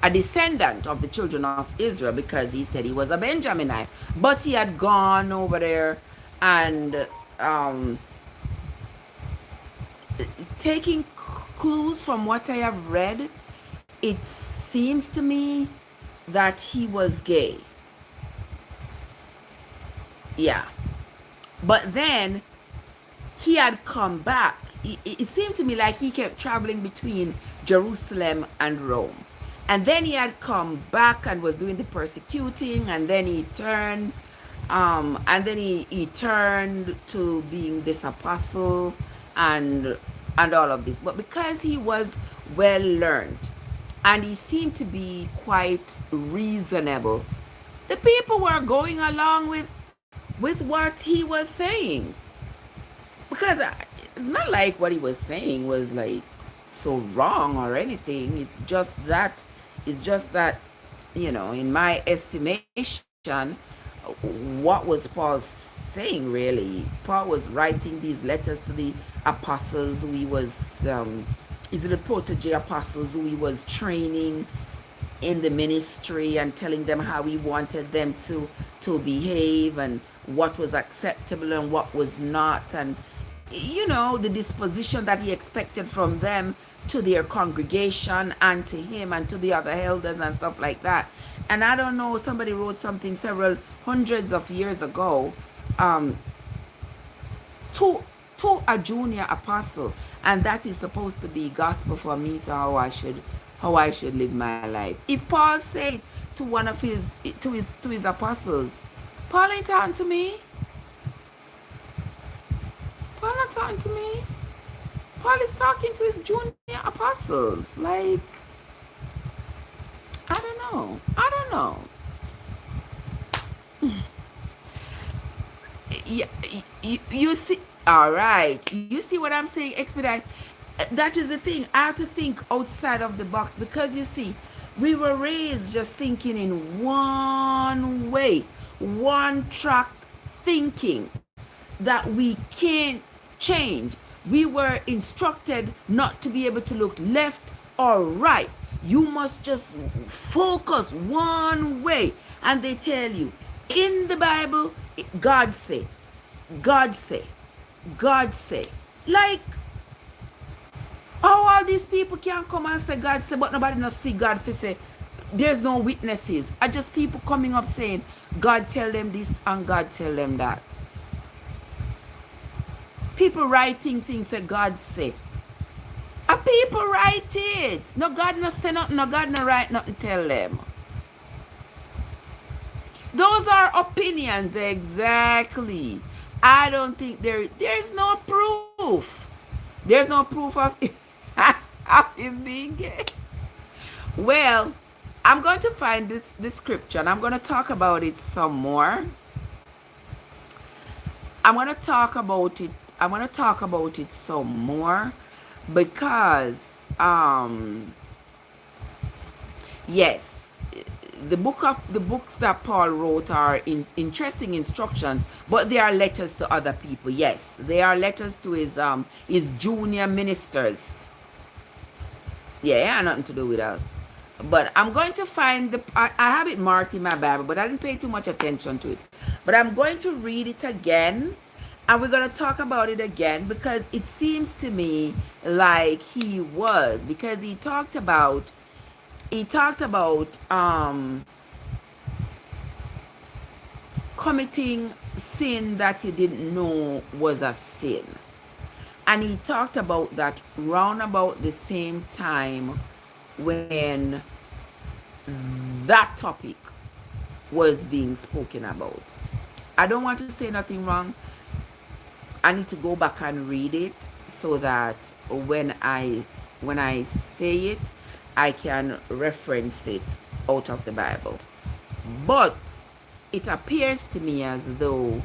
A descendant of the children of Israel, because he said he was a Benjaminite. But he had gone over there and taking clues from what I have read, it seems to me that he was gay. Yeah. But then he had come back. It seemed to me like he kept traveling between Jerusalem and Rome. And then he had come back and was doing the persecuting, and then he turned, he turned to being this apostle and all of this. But because he was well learned and he seemed to be quite reasonable, the people were going along with what he was saying. Because it's not like what he was saying was like so wrong or anything. It's just that, in my estimation, what was Paul saying really? Paul was writing these letters to the apostles who he was, the protege apostles who he was training in the ministry and telling them how he wanted them to behave and what was acceptable and what was not, and the disposition that he expected from them to their congregation and to him and to the other elders and stuff like that. And I don't know, somebody wrote something several hundreds of years ago, um, to a junior apostle, and that is supposed to be gospel for me to how I should live my life. If Paul said to one of his apostles, Paul ain't talking to me. Paul not talking to me. Paul is talking to his junior apostles. Like, I don't know. I don't know. You see, all right. You see what I'm saying? Expedite. That is the thing. I have to think outside of the box, because you see, we were raised just thinking in one way, one track thinking that we can't change. We were instructed not to be able to look left or right. You must just focus one way. And they tell you, in the Bible, God say, God say, God say. Like, how all these people can come and say God say, but nobody not see God for say, there's no witnesses. Are just people coming up saying, God tell them this and God tell them that. People writing things that God say. A people write it. No, God not say nothing. No, God not write nothing tell them. Those are opinions, exactly. I don't think there's no proof. There's no proof of him being gay. Well, I'm going to find this scripture and I'm going to talk about it some more. I'm going to talk about it. I'm going to talk about it some more because, yes, the books that Paul wrote are interesting instructions, but they are letters to other people. Yes, they are letters to his junior ministers. Yeah, it had nothing to do with us. But I'm going to find I have it marked in my Bible, but I didn't pay too much attention to it. But I'm going to read it again, and we're going to talk about it again, because it seems to me like he was, because he talked about committing sin that you didn't know was a sin. And he talked about that round about the same time when that topic was being spoken about. I don't want to say nothing wrong. I need to go back and read it so that when I say it, I can reference it out of the Bible. But it appears to me as though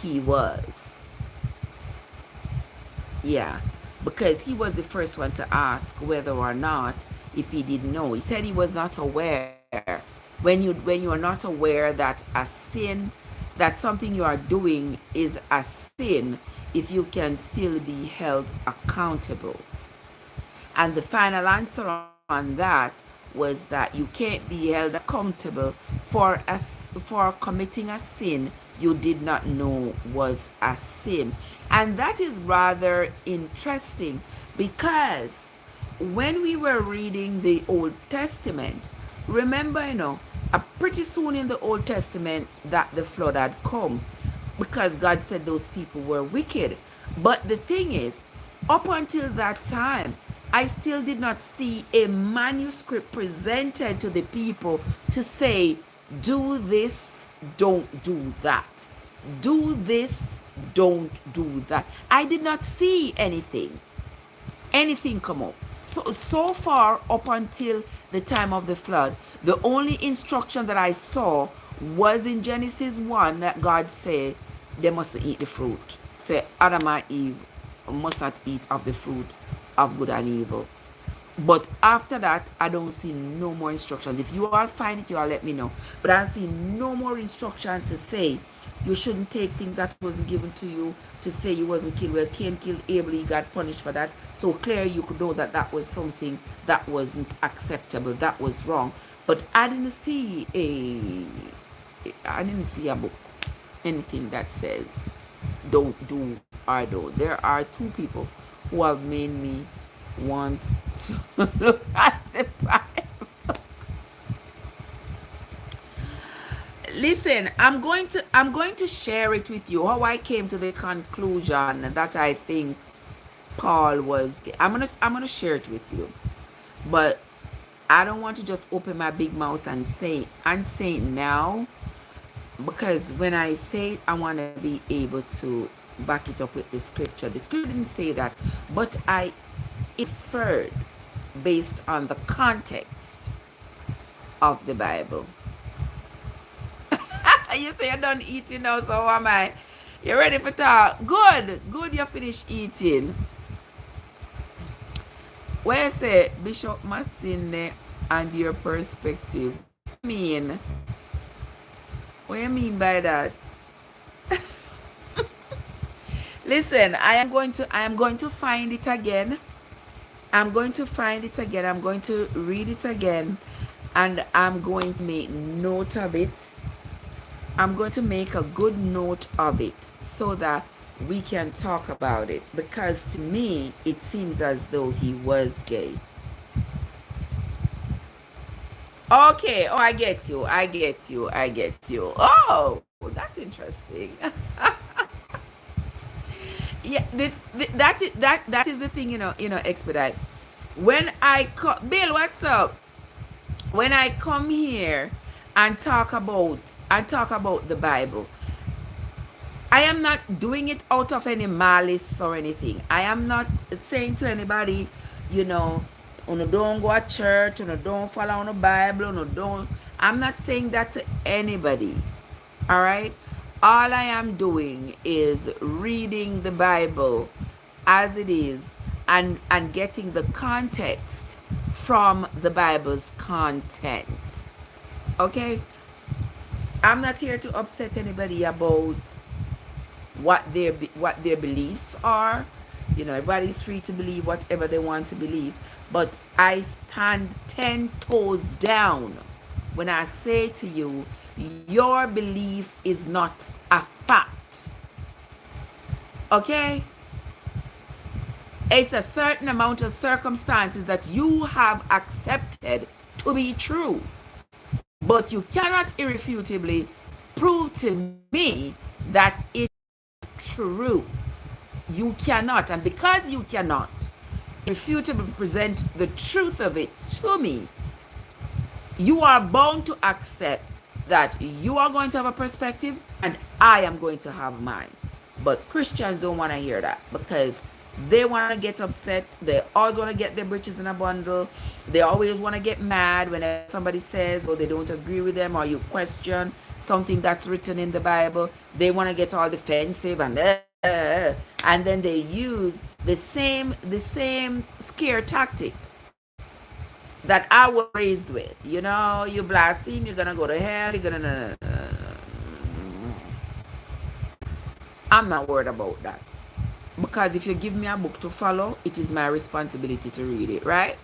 he was. Yeah, because he was the first one to ask whether or not if he didn't know. He said he was not aware. When you are not aware that a sin, that something you are doing is a sin, if you can still be held accountable. And the final answer on that was that you can't be held accountable for committing a sin you did not know was a sin. And that is rather interesting, because when we were reading the Old Testament, remember, pretty soon in the Old Testament that the flood had come, because God said those people were wicked. But the thing is, up until that time, I still did not see a manuscript presented to the people to say, do this, don't do that. Do this, don't do that. I did not see anything come up. So far up until the time of the flood, the only instruction that I saw was in Genesis 1 that God said they must eat the fruit. Say Adam and Eve must not eat of the fruit of good and evil. But after that, I don't see no more instructions. If you all find it, you all let me know. But I see no more instructions to say you shouldn't take things that wasn't given to you, to say you wasn't killed. Well, Cain killed Abel, he got punished for that. So clearly you could know that that was something that wasn't acceptable, that was wrong. But I didn't see a book, anything that says don't do or do. There are two people who have made me want to look at the Bible. Listen, I'm going to share it with you how I came to the conclusion that I think Paul was. I'm gonna share it with you, but I don't want to just open my big mouth and say it now, because when I say it, I want to be able to back it up with the scripture. The scripture didn't say that, but I inferred based on the context of the Bible. You say you're done eating now, so how am I? You ready for talk? Good, good. You finished eating. Where say Bishop Massine and your perspective? Mean? What do you mean by that? Listen, I am going to find it again. I'm going to find it again. I'm going to read it again, and I'm going to make note of it. I'm going to make a good note of it so that we can talk about it, because to me it seems as though he was gay. Okay, oh, I get you. Oh, that's interesting. Yeah, that is the thing, Expedite. When I come, Bill, what's up? When I come here and talk about the Bible, I am not doing it out of any malice or anything. I am not saying to anybody, don't go to church, don't follow on the Bible, don't. I'm not saying that to anybody. All right? All I am doing is reading the Bible as it is, and getting the context from the Bible's content. Okay? I'm not here to upset anybody about what their beliefs are. Everybody's free to believe whatever they want to believe. But I stand 10 toes down when I say to you, your belief is not a fact. Okay? It's a certain amount of circumstances that you have accepted to be true. But you cannot irrefutably prove to me that it's true. You cannot. And because you cannot irrefutably present the truth of it to me, you are bound to accept that you are going to have a perspective and I am going to have mine. But Christians don't want to hear that, because they want to get upset. They always want to get their britches in a bundle. They always want to get mad when somebody says or they don't agree with them, or you question something that's written in the Bible. They want to get all defensive and then they use the same scare tactic that I was raised with. You blaspheme, you're gonna go to hell, you're gonna. I'm not worried about that. Because if you give me a book to follow, it is my responsibility to read it, right?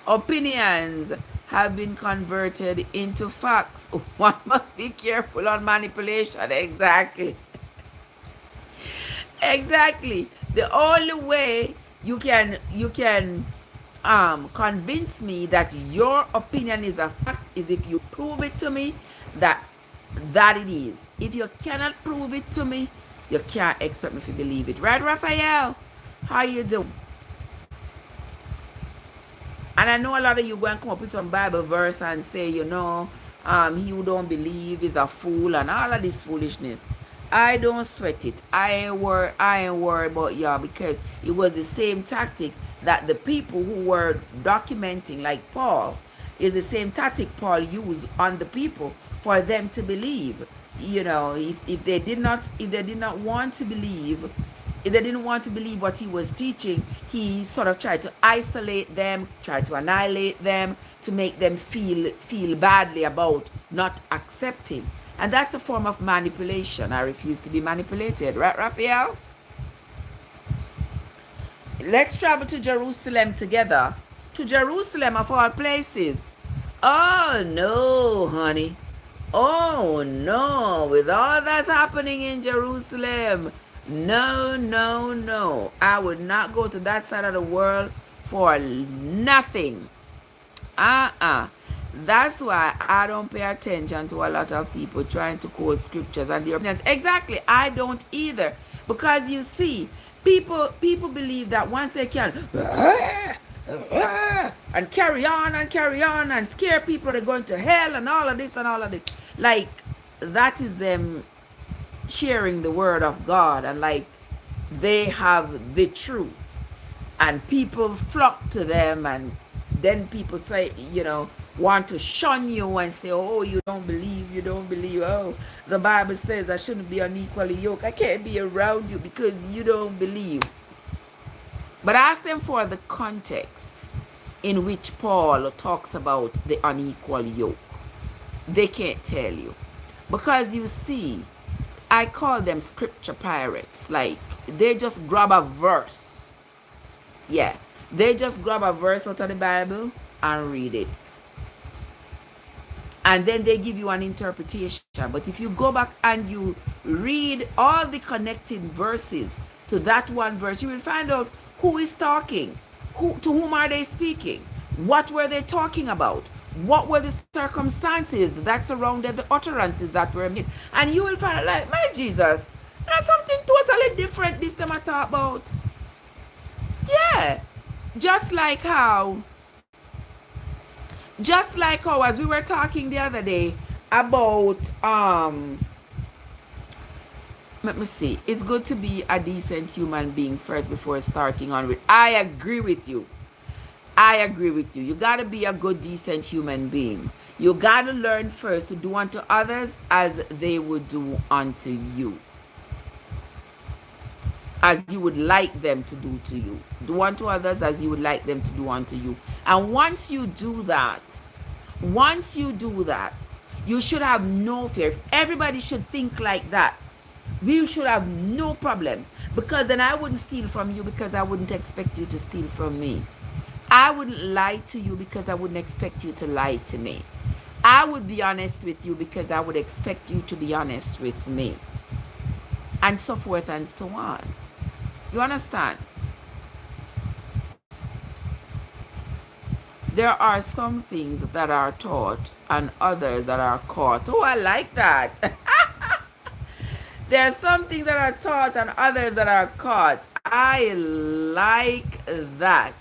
Opinions have been converted into facts. One must be careful on manipulation. Exactly. Exactly. The only way you can convince me that your opinion is a fact is if you prove it to me that it is. If you cannot prove it to me, you can't expect me to believe it. Right, Raphael? How you doing? And I know a lot of you go and come up with some Bible verse and say, he who don't believe is a fool and all of this foolishness. I don't sweat it. I ain't worried about y'all, because it was the same tactic that the people who were documenting, like Paul, is the same tactic Paul used on the people for them to believe. If they did not want to believe, if they didn't want to believe what he was teaching, he sort of tried to isolate them, tried to annihilate them, to make them feel badly about not accepting. And that's a form of manipulation. I refuse to be manipulated. Right, Raphael? Let's travel to Jerusalem together. To Jerusalem of all places. Oh, no, honey. Oh, no. With all that's happening in Jerusalem, No, no, no. I would not go to that side of the world for nothing. That's why I don't pay attention to a lot of people trying to quote scriptures and their opinions. Exactly, I don't either. Because you see, people believe that once they can and carry on and scare people, they're going to hell and all of this and all of this. Like, that is them sharing the word of God, and like they have the truth, and people flock to them, and then people say, want to shun you and say, oh, you don't believe, oh, the Bible says I shouldn't be unequally yoked, I can't be around you because you don't believe. But ask them for the context in which Paul talks about the unequal yoke. They can't tell you. Because you see, I call them scripture pirates. Like, they just grab a verse. Yeah. They just grab a verse out of the Bible and read it. And then they give you an interpretation. But if you go back and you read all the connecting verses to that one verse, you will find out who is talking. To whom are they speaking? What were they talking about? What were the circumstances that surrounded the utterances that were made? And you will find, like, my Jesus, there's something totally different this time I talk about. Yeah. Just like how, as we were talking the other day about, let me see, it's good to be a decent human being first before starting on with. I agree with you. You got to be a good, decent human being. You got to learn first to do unto others as they would do unto you. As you would like them to do to you. Do unto others as you would like them to do unto you. And once you do that, you should have no fear. Everybody should think like that. We should have no problems. Because then I wouldn't steal from you because I wouldn't expect you to steal from me. I wouldn't lie to you because I wouldn't expect you to lie to me. I would be honest with you because I would expect you to be honest with me. And so forth and so on. You understand? There are some things that are taught and others that are caught. Oh, I like that. There are some things that are taught and others that are caught. I like that.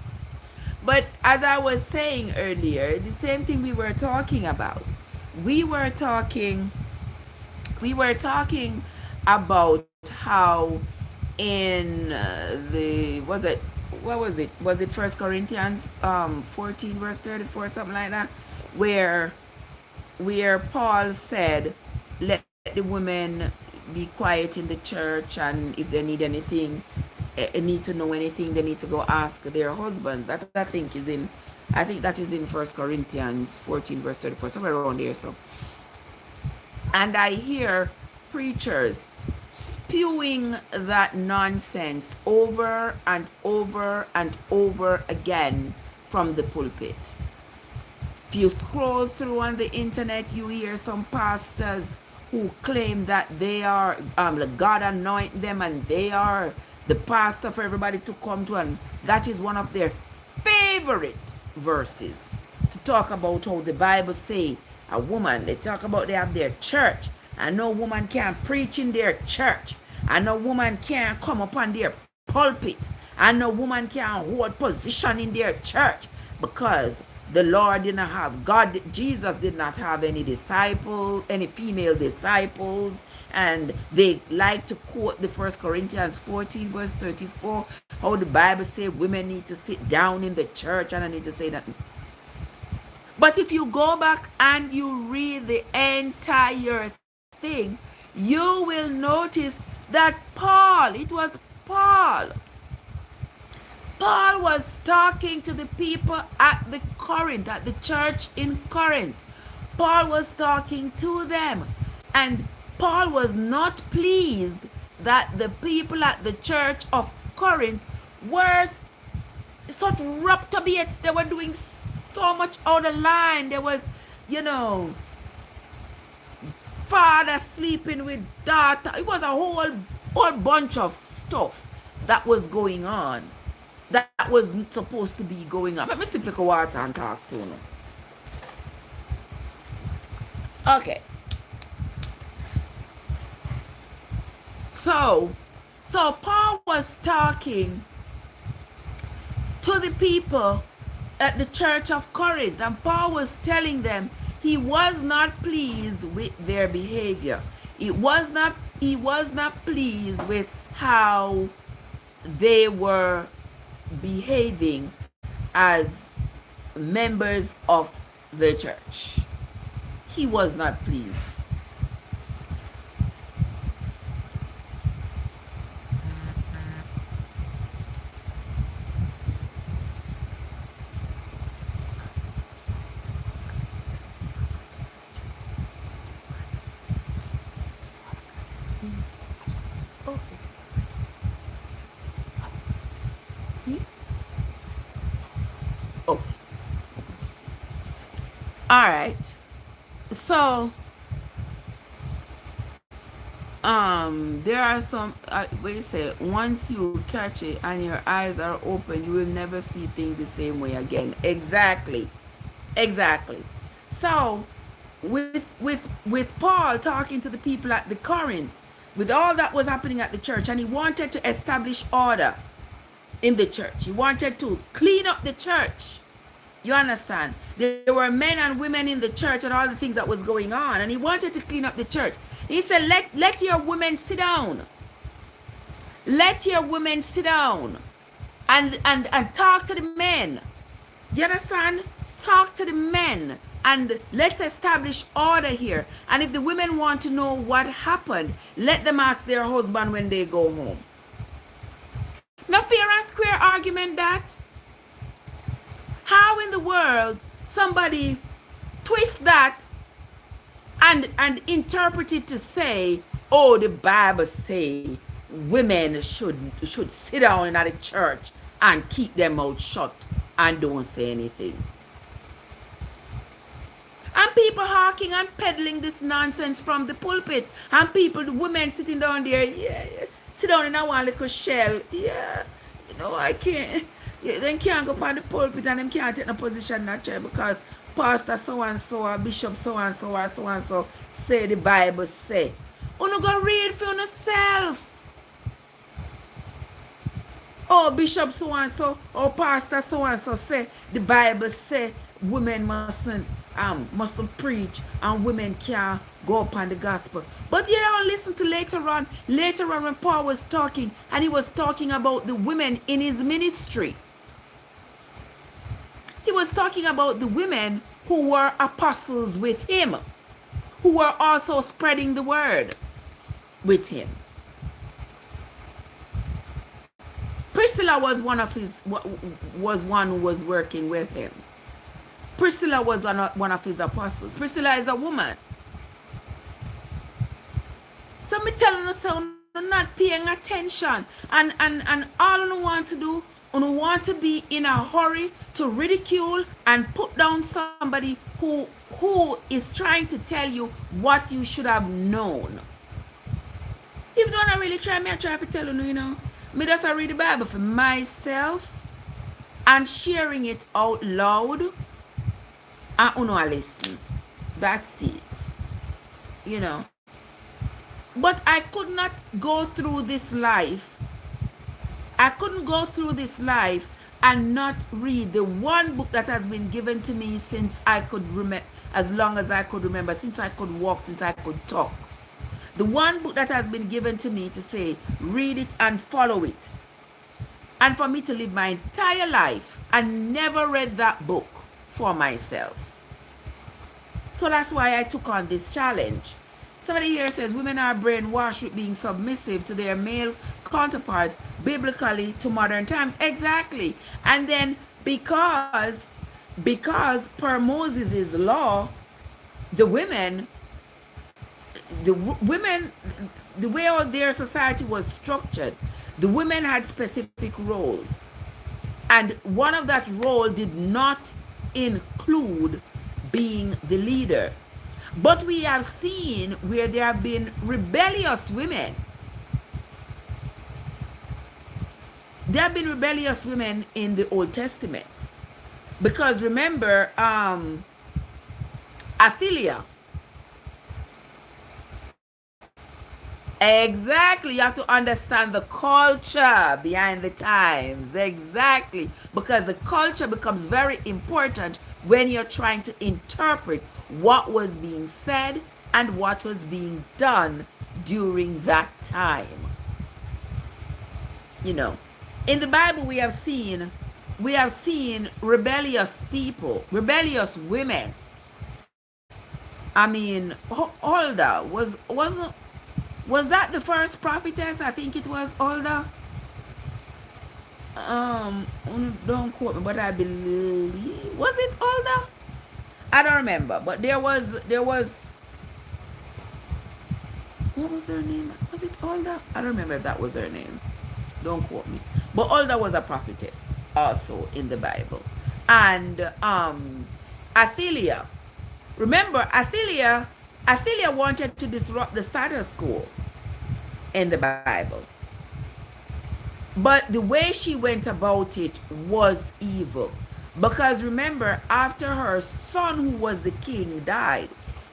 But as I was saying earlier, the same thing we were talking about. We were talking about how in was it 1 Corinthians 14 verse 34, something like that, where Paul said, let the women be quiet in the church, and if they need anything, need to know anything, they need to go ask their husbands. That I think that is in 1 Corinthians 14 verse 34, somewhere around there. So, and I hear preachers spewing that nonsense over and over and over again from the pulpit. If you scroll through on the internet, you hear some pastors who claim that they are God anoint them and they are the pastor for everybody to come to, and that is one of their favorite verses to talk about how the Bible say a woman, they talk about they have their church, and no woman can preach in their church, and no woman can come upon their pulpit, and no woman can hold position in their church because the Lord didn't have, Jesus did not have any disciples, any female disciples. And they like to quote the 1 Corinthians 14 verse 34, how the Bible says women need to sit down in the church, and I need to say that. But if you go back and you read the entire thing, you will notice that Paul was talking to the people at the church in Corinth. Paul was talking to them, and Paul was not pleased that the people at the church of Corinth were such reprobates. They were doing so much out of line. There was, father sleeping with daughter. It was a whole whole bunch of stuff that was going on that wasn't supposed to be going on. Let me sip like a water and talk to you. Okay. So Paul was talking to the people at the church of Corinth, and Paul was telling them he was not pleased with their behavior. He was not pleased with how they were behaving as members of the church. He was not pleased. Oh. All right. So there are some what you say, once you catch it and your eyes are open, you will never see things the same way again. Exactly. So with Paul talking to the people at the Corinth, with all that was happening at the church, and he wanted to establish order in the church. He wanted to clean up the church. You understand? There were men and women in the church and all the things that was going on, and he wanted to clean up the church. He said, let your women sit down. Let your women sit down and talk to the men. You understand? Talk to the men and let's establish order here. And if the women want to know what happened, let them ask their husband when they go home. No fair and square argument that. How in the world somebody twist that and interpret it to say, oh, the Bible say women should sit down in the church and keep their mouth shut and don't say anything. And people hawking and peddling this nonsense from the pulpit. And people, the women sitting down there, sit down in a one little shell. Yeah, you know, I can't. Yeah, they can't go on the pulpit and them can't take no position in that chair because pastor so-and-so or bishop so-and-so or so-and-so say the Bible say. You go read for yourself. Oh, bishop so-and-so or pastor so-and-so say the Bible say women mustn't preach and women can't go upon the gospel. But you don't listen to later on when Paul was talking, and he was talking about the women in his ministry. He was talking about the women who were apostles with him, who were also spreading the word with him. Priscilla was one who was working with him. Priscilla was one of his apostles. Priscilla is a woman. So me telling you, so not paying attention, and all you want to do, you want to be in a hurry to ridicule and put down somebody who is trying to tell you what you should have known. If you don't really try, I try to tell you, you know. Me just read the Bible for myself and sharing it out loud, and you know, listen. That's it. You know. But I could not go through this life. I couldn't go through this life and not read the one book that has been given to me since I could remember, as long as I could remember, since I could walk, since I could talk. The one book that has been given to me to say, read it and follow it. And for me to live my entire life and never read that book for myself. So that's why I took on this challenge. Somebody here says women are brainwashed with being submissive to their male counterparts biblically to modern times. Exactly. And then because per Moses' law, the women, the way out their society was structured, the women had specific roles. And one of that role did not include being the leader. But we have seen where there have been rebellious women there have been rebellious women in the Old Testament. Because remember, Athaliah. Exactly. You have to understand the culture behind the times. Exactly. Because the culture becomes very important when you're trying to interpret what was being said and what was being done during that time. You know, in the Bible we have seen rebellious people, rebellious women. I mean, Huldah was that the first prophetess? I think it was Huldah. Don't quote me, but I believe, was it Huldah? I don't remember, but there was what was her name? Was it Huldah? I don't remember if that was her name. Don't quote me. But Huldah was a prophetess also in the Bible. And Athaliah. Remember, Athaliah wanted to disrupt the status quo in the Bible. But the way she went about it was evil. Because remember, after her son, who was the king, died,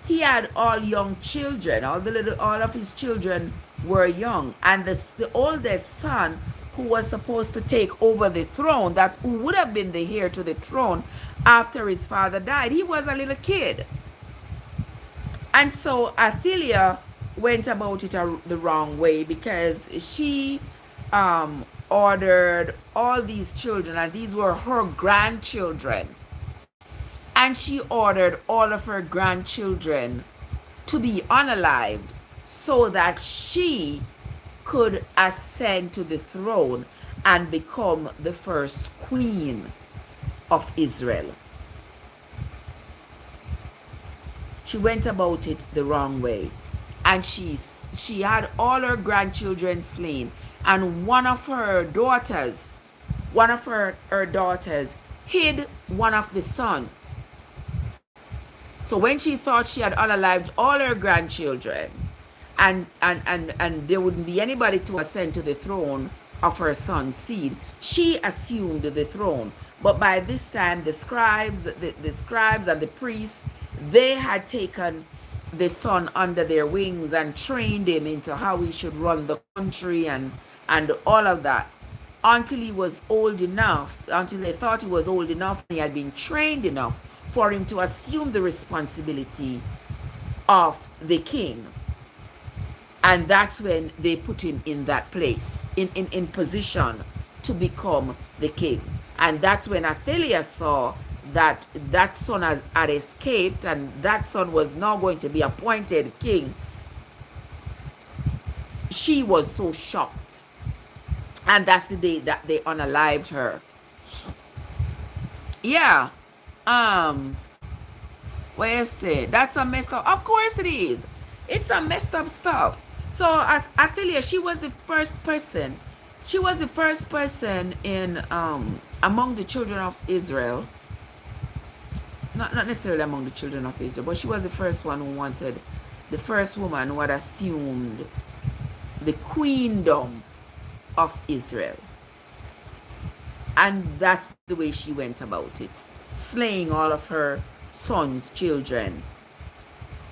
he had all young children. All of his children were young. And the oldest son, who was supposed to take over the throne, who would have been the heir to the throne after his father died, he was a little kid. And so Athaliah went about it the wrong way, because she ordered all these children, and these were her grandchildren, and she ordered all of her grandchildren to be unalived so that she could ascend to the throne and become the first queen of Israel. She went about it the wrong way, and she had all her grandchildren slain, and one of her daughters hid one of the sons. So when she thought she had unalived all her grandchildren, and there wouldn't be anybody to ascend to the throne of her son's seed, she assumed the throne. But by this time, the scribes and the priests, they had taken the son under their wings and trained him into how he should run the country and all of that, until he was old enough, until they thought he was old enough, and he had been trained enough for him to assume the responsibility of the king. And that's when they put him in that place, in position to become the king. And that's when Athaliah saw that son had escaped, and that son was now going to be appointed king. She was so shocked. And that's the day that they unalived her. Yeah. What you say? That's a messed up. Of course it is. It's some messed up stuff. So Athaliah, she was the first person. She was the first person in among the children of Israel. Not necessarily among the children of Israel, but she was the first one who wanted, the first woman who had assumed the queendom of Israel. And that's the way she went about it, slaying all of her sons' children.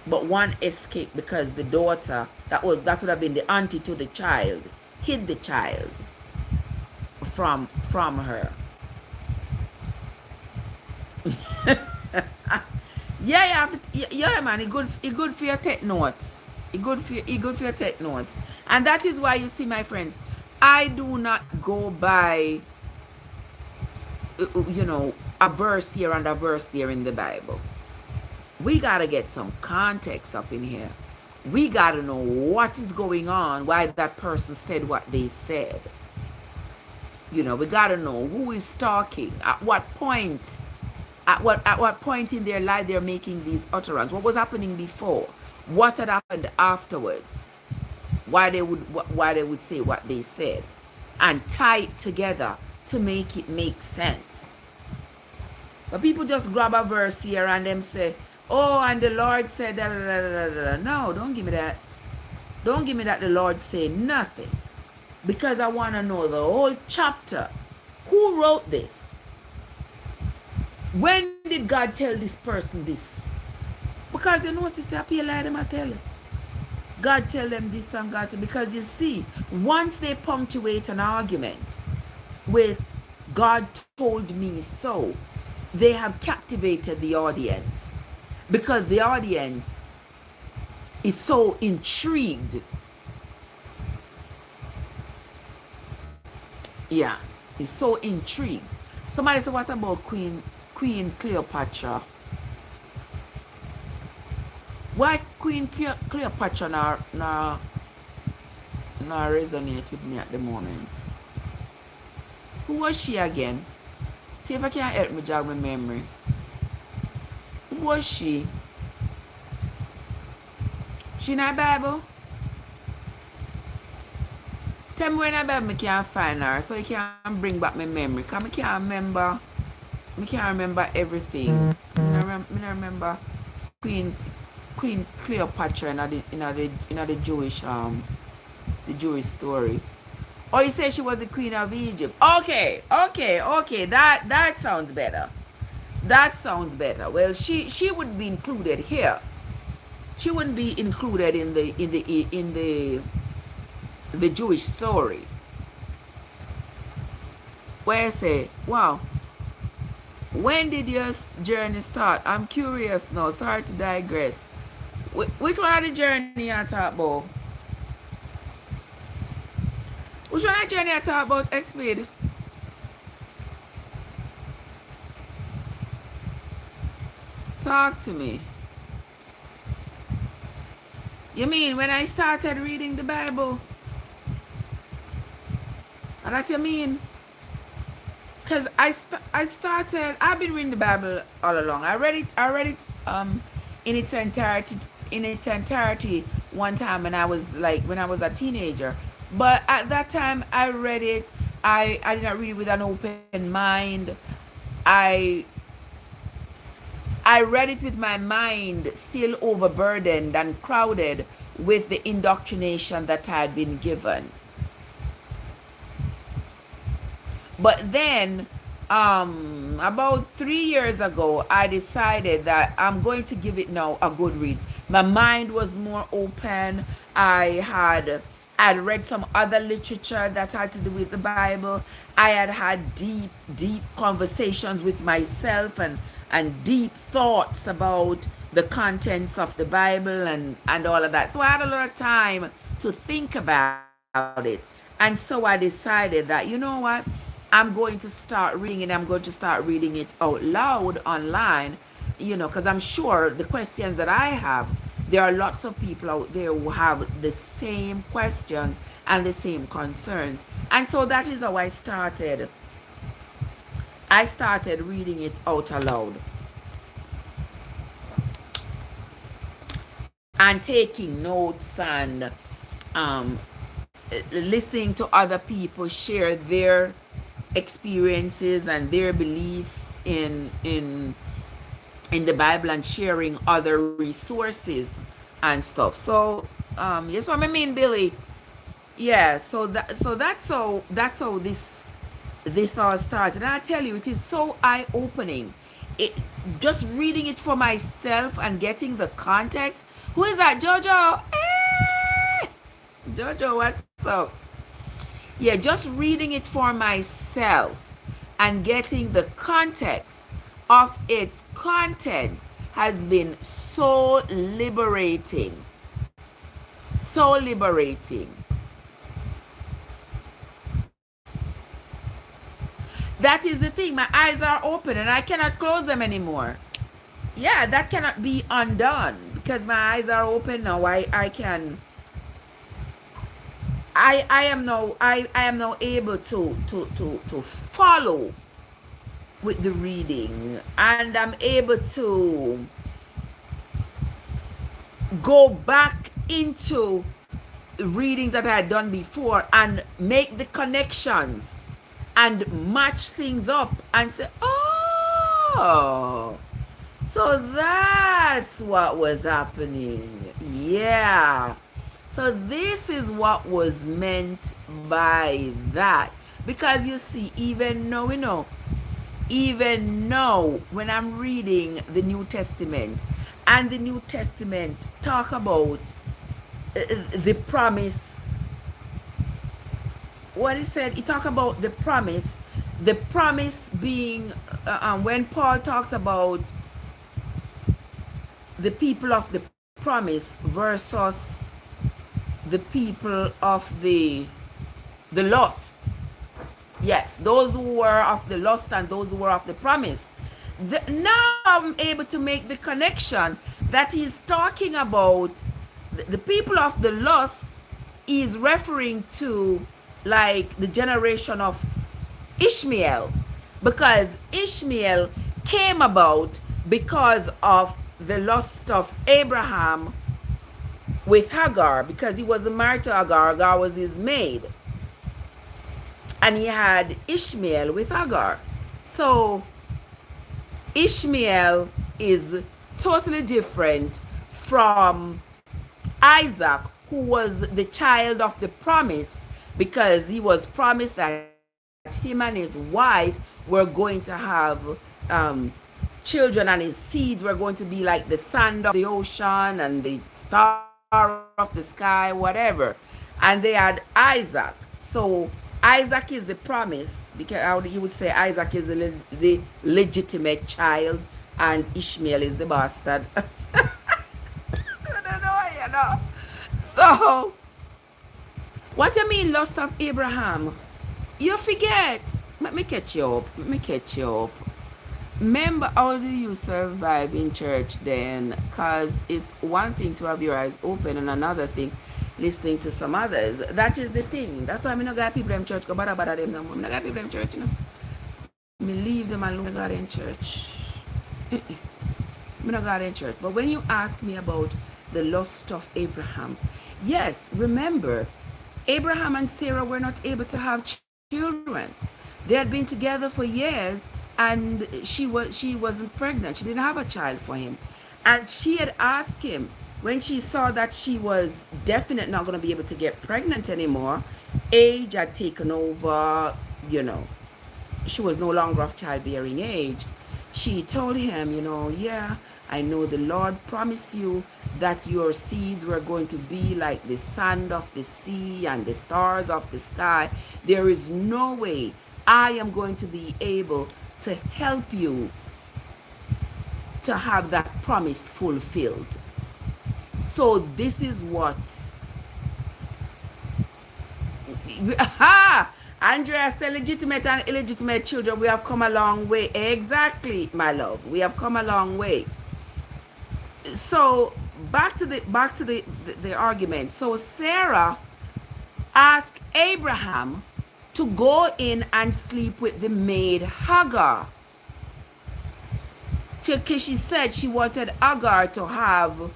But one escaped, because the daughter, that would have been the auntie to the child, hid the child from her. Yeah, man. It good for your take notes. It good for your take notes. And that is why, you see, my friends, I do not go by, a verse here and a verse there in the Bible. We got to get some context up in here. We got to know what is going on, why that person said what they said. We got to know who is talking, at what point in their life they're making these utterances, what was happening before, what had happened afterwards, why they would say what they said, and tie it together to make it make sense. But people just grab a verse here and them say, oh, and the Lord said da, da, da, da, da. No, don't give me that. Don't give me that the Lord said nothing. because I want to know the whole chapter. Who wrote this? When did God tell this person this? Because you notice the appeal like them I tell you. God tell them this and God tell, because you see, once they punctuate an argument with God told me so, they have captivated the audience, because the audience is so intrigued. Yeah, is so intrigued. Somebody said, what about Queen Cleopatra? Why Queen Cleopatra not resonate with me at the moment? Who was she again? See if I can help me jog my memory. Who was she? She in the Bible? Tell me when I Bible I can find her so I can bring back my memory. Because I can't remember everything. I remember Queen Cleopatra in the Jewish story. Oh, you say she was the queen of Egypt. Okay. That sounds better. That sounds better. Well, she would be included here. She wouldn't be included in the Jewish story. Where I say, wow, when did your journey start? I'm curious now. Sorry to digress. Which one of the journey you talk about? Which one of the journey you talk about, X-Speed? Talk to me. You mean when I started reading the Bible? And that you mean? Because I've been reading the Bible all along. I read it in its entirety one time when I was a teenager. But at that time I read it, I did not read it with an open mind. I read it with my mind still overburdened and crowded with the indoctrination that I had been given. But then, about 3 years ago, I decided that I'm going to give it now a good read. My mind was more open. I'd read some other literature that had to do with the Bible. I had deep conversations with myself and deep thoughts about the contents of the Bible and all of that. So I had a lot of time to think about it. And so I decided that, you know what? I'm going to start reading it. I'm going to start reading it out loud online, because I'm sure the questions that I have, there are lots of people out there who have the same questions and the same concerns. And so that is how I started. I started reading it out aloud and taking notes and listening to other people share their experiences and their beliefs in the Bible and sharing other resources and stuff. So yes, what I mean, Billy. Yeah, so that's how this all started. And I tell you, it is so eye-opening. Just reading it for myself and getting the context. Who is that, Jojo? Hey! Jojo, what's up? Yeah, just reading it for myself and getting the context of its contents has been so liberating. So liberating. That is the thing. My eyes are open and I cannot close them anymore. Yeah, that cannot be undone because my eyes are open now. I am now able to follow with the reading, and I'm able to go back into readings that I had done before and make the connections and match things up and say, oh, so that's what was happening. Yeah. So this is what was meant by that. Because you see, even now, even now, when I'm reading the New Testament, and the New Testament talk about the promise, what he said, he talk about the promise being, when Paul talks about the people of the promise versus the people of the lost. Yes, those who were of the lost and those who were of the promise. Now I'm able to make the connection that he's talking about the people of the lost is referring to like the generation of Ishmael, because Ishmael came about because of the lust of Abraham with Hagar, because he was married to Hagar. Hagar was his maid, and he had Ishmael with Hagar. So Ishmael is totally different from Isaac, who was the child of the promise, because he was promised that him and his wife were going to have children, and his seeds were going to be like the sand of the ocean and the star of the sky, whatever. And they had Isaac. So Isaac is the promise, because you would say Isaac is the legitimate child, and Ishmael is the bastard. I don't know. So, what you mean, lust of Abraham? You forget. Let me catch you up. Remember how do you survive in church then? Because it's one thing to have your eyes open, and another thing listening to some others. That is the thing. That's why I'm not got people in church go bada them no more. I'm not got people in church, Me leave them alone. I got in church. I'm not got in church. But when you ask me about the lust of Abraham, yes, remember, Abraham and Sarah were not able to have children. They had been together for years, and she wasn't pregnant. She didn't have a child for him. And she had asked him, when she saw that she was definitely not going to be able to get pregnant anymore, age had taken over, she was no longer of childbearing age. She told him, yeah, I know the Lord promised you that your seeds were going to be like the sand of the sea and the stars of the sky. There is no way I am going to be able to help you to have that promise fulfilled. So this is what Andrea said, legitimate and illegitimate children, we have come a long way. Exactly, my love. We have come a long way. So back to the argument. So Sarah asked Abraham to go in and sleep with the maid Hagar. Because she said she wanted Hagar to have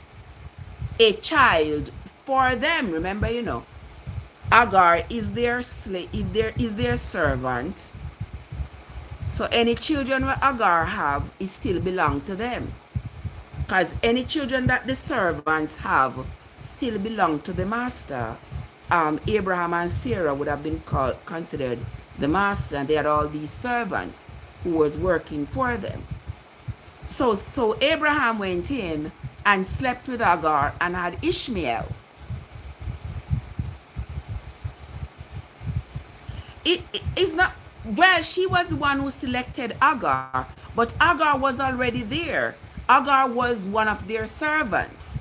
a child for them. Remember, Hagar is their slave, is their servant. So any children that Hagar have, it still belong to them. Because any children that the servants have still belong to the master. Abraham and Sarah would have been considered the master, and they had all these servants who was working for them. So Abraham went in and slept with Hagar and had Ishmael. It's not, well, she was the one who selected Hagar, but Hagar was already there. Hagar was one of their servants.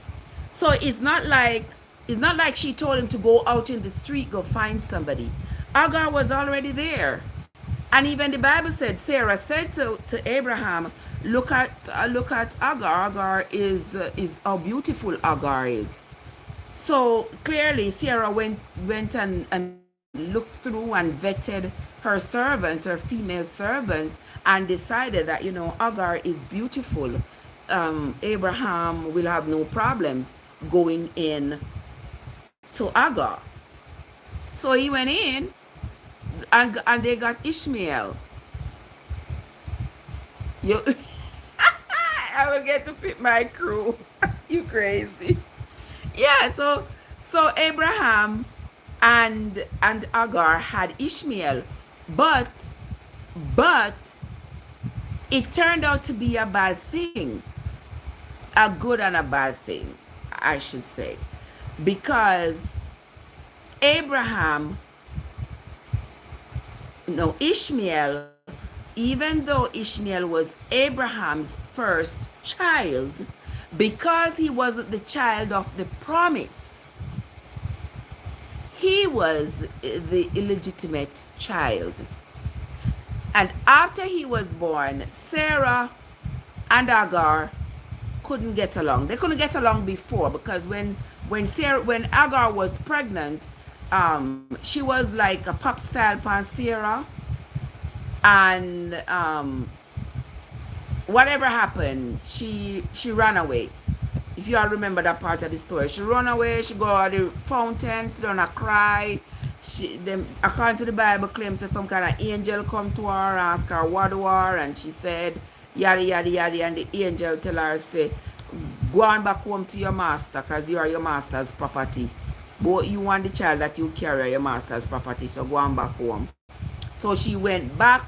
So it's not like she told him to go out in the street, go find somebody. Hagar was already there. And even the Bible said, Sarah said to Abraham, look at Hagar. Hagar is how beautiful Hagar is. So clearly Sarah went and looked through and vetted her servants, her female servants, and decided that, Hagar is beautiful. Abraham will have no problems going in to Hagar. So he went in and they got Ishmael. I will get to pick my crew. You crazy. Yeah, so So Abraham and Agar had Ishmael, but but it turned out to be a bad thing, a good and a bad thing, I should say, because Abraham, no, Ishmael, even though Ishmael was Abraham's first child, because he wasn't the child of the promise, he was the illegitimate child. And after he was born, Sarah and Agar couldn't get along. They couldn't get along before, because when Agar was pregnant, she was like a pop style pan Sarah, and whatever happened, she ran away. If you all remember that part of the story, she run away. She go to the fountain, sit down and cry. According to the Bible, claims that some kind of angel come to her and ask her what do her, and she said yada yada yada, and the angel tell her, say, go on back home to your master, because you are your master's property. Both you and the child that you carry are your master's property, so go on back home. So she went back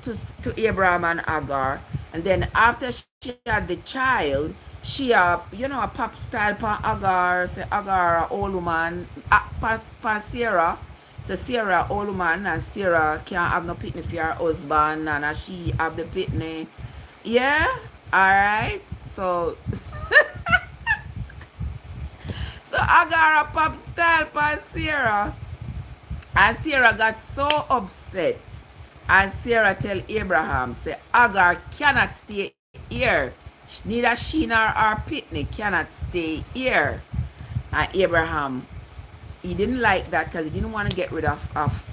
to Abraham and Agar, and then after she had the child, she a pop style pan Agar, say Agar a old woman, pan Sarah, say Sarah old woman, and Sarah can't have no pitney for her husband, and she have the pitney. Yeah, alright. So so Agar a pop style pan Sarah, and Sarah got so upset, and Sarah tell Abraham, say Agar cannot stay here. Neither she nor her pitney cannot stay here. And Abraham, he didn't like that, because he didn't want to get rid of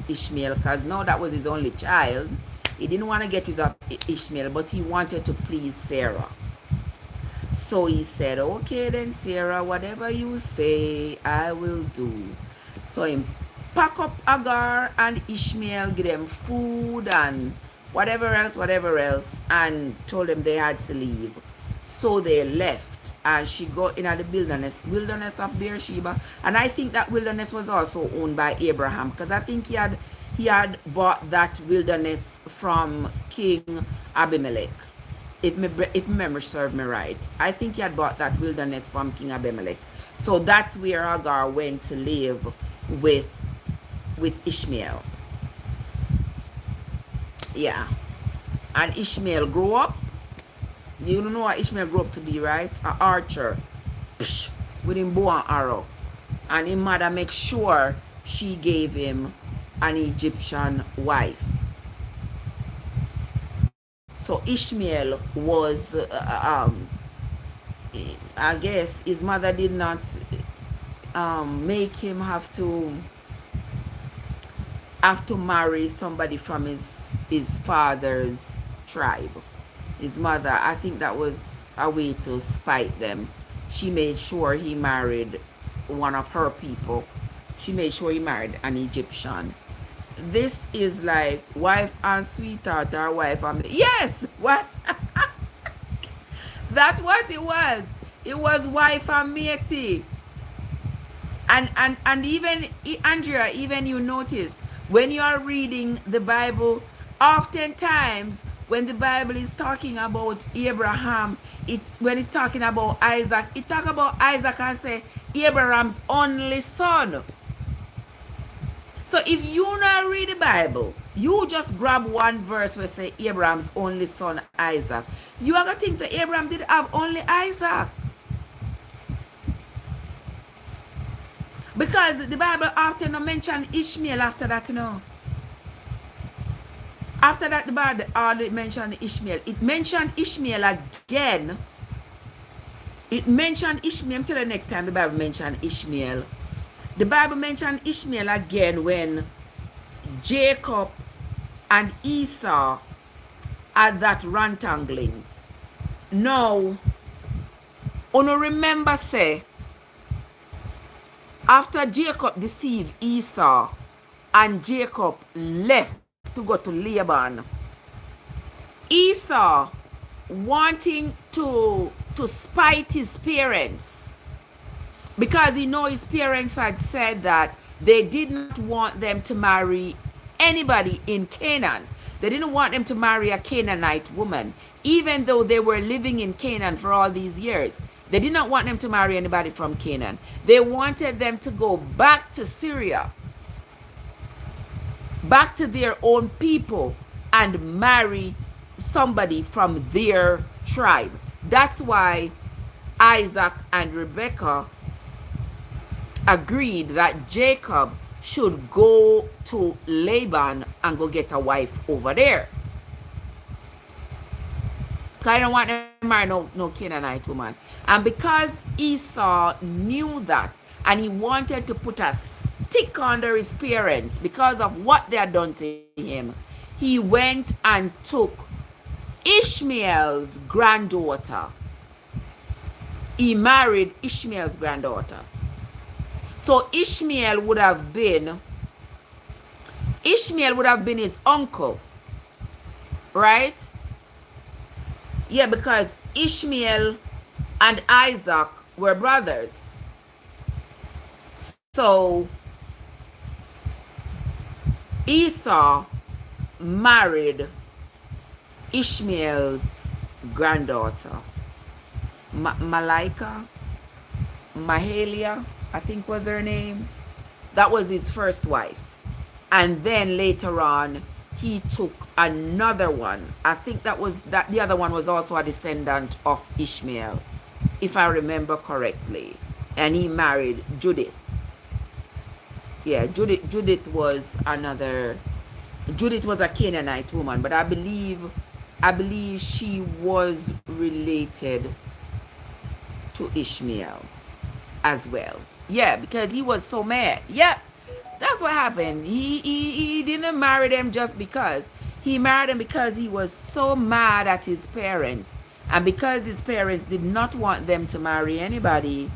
Ishmael, because now that was his only child. He didn't want to get rid of Ishmael, but he wanted to please Sarah. So he said, okay then Sarah, whatever you say, I will do. So he pack up Agar and Ishmael, give them food and whatever else, and told them they had to leave. So they left, and she got in the wilderness of Beersheba. And I think that wilderness was also owned by Abraham, because I think he had bought that wilderness from King Abimelech. If memory serves me right, I think he had bought that wilderness from King Abimelech. So that's where Agar went to live with Ishmael. Yeah. And Ishmael grew up. You don't know what Ishmael grew up to be, right? An archer. Psh, with him bow and arrow. And his mother make sure she gave him an Egyptian wife. So Ishmael was, I guess his mother did not make him have to marry somebody from his father's tribe. His mother, I think that was a way to spite them. She made sure he married one of her people. She made sure he married an Egyptian. This is like wife and sweetheart, or wife and... Yes! What? That's what it was. It was wife and matey. And even, Andrea, even you notice, when you are reading the Bible, oftentimes when the Bible is talking about Abraham, when it's talking about Isaac, it talk about Isaac and say Abraham's only son. So if you not read the Bible, you just grab one verse where say Abraham's only son Isaac. You are going to think that Abraham did have only Isaac. Because the Bible often don't mention Ishmael after that, you know. After that, the Bible hardly mentioned Ishmael. It mentioned Ishmael again. It mentioned Ishmael. Until the next time the Bible mentioned Ishmael. The Bible mentioned Ishmael again when Jacob and Esau had that rantangling. Now, you remember say, after Jacob deceived Esau and Jacob left to go to Laban, Esau, wanting to spite his parents, because he know his parents had said that they did not want them to marry anybody in Canaan. They didn't want them to marry a Canaanite woman, even though they were living in Canaan for all these years. They did not want them to marry anybody from Canaan. They wanted them to go back to Syria, back to their own people, and marry somebody from their tribe. That's why Isaac and Rebekah agreed that Jacob should go to Laban and go get a wife over there. Because I don't want to marry no Canaanite woman. And because Esau knew that, and he wanted to put a stick under his parents because of what they had done to him, he went and took Ishmael's granddaughter. He married Ishmael's granddaughter. So Ishmael would have been his uncle, right? Yeah, because Ishmael and Isaac were brothers. So Esau married Ishmael's granddaughter, Mahalia, I think was her name. That was his first wife. And then later on, he took another one. I think that the other one was also a descendant of Ishmael, if I remember correctly. And he married Judith. Yeah, Judith was a Canaanite woman, but I believe she was related to Ishmael as well. Yeah, because he was so mad. Yeah, that's what happened. He didn't marry them just because. He married them because he was so mad at his parents. And because his parents did not want them to marry anybody,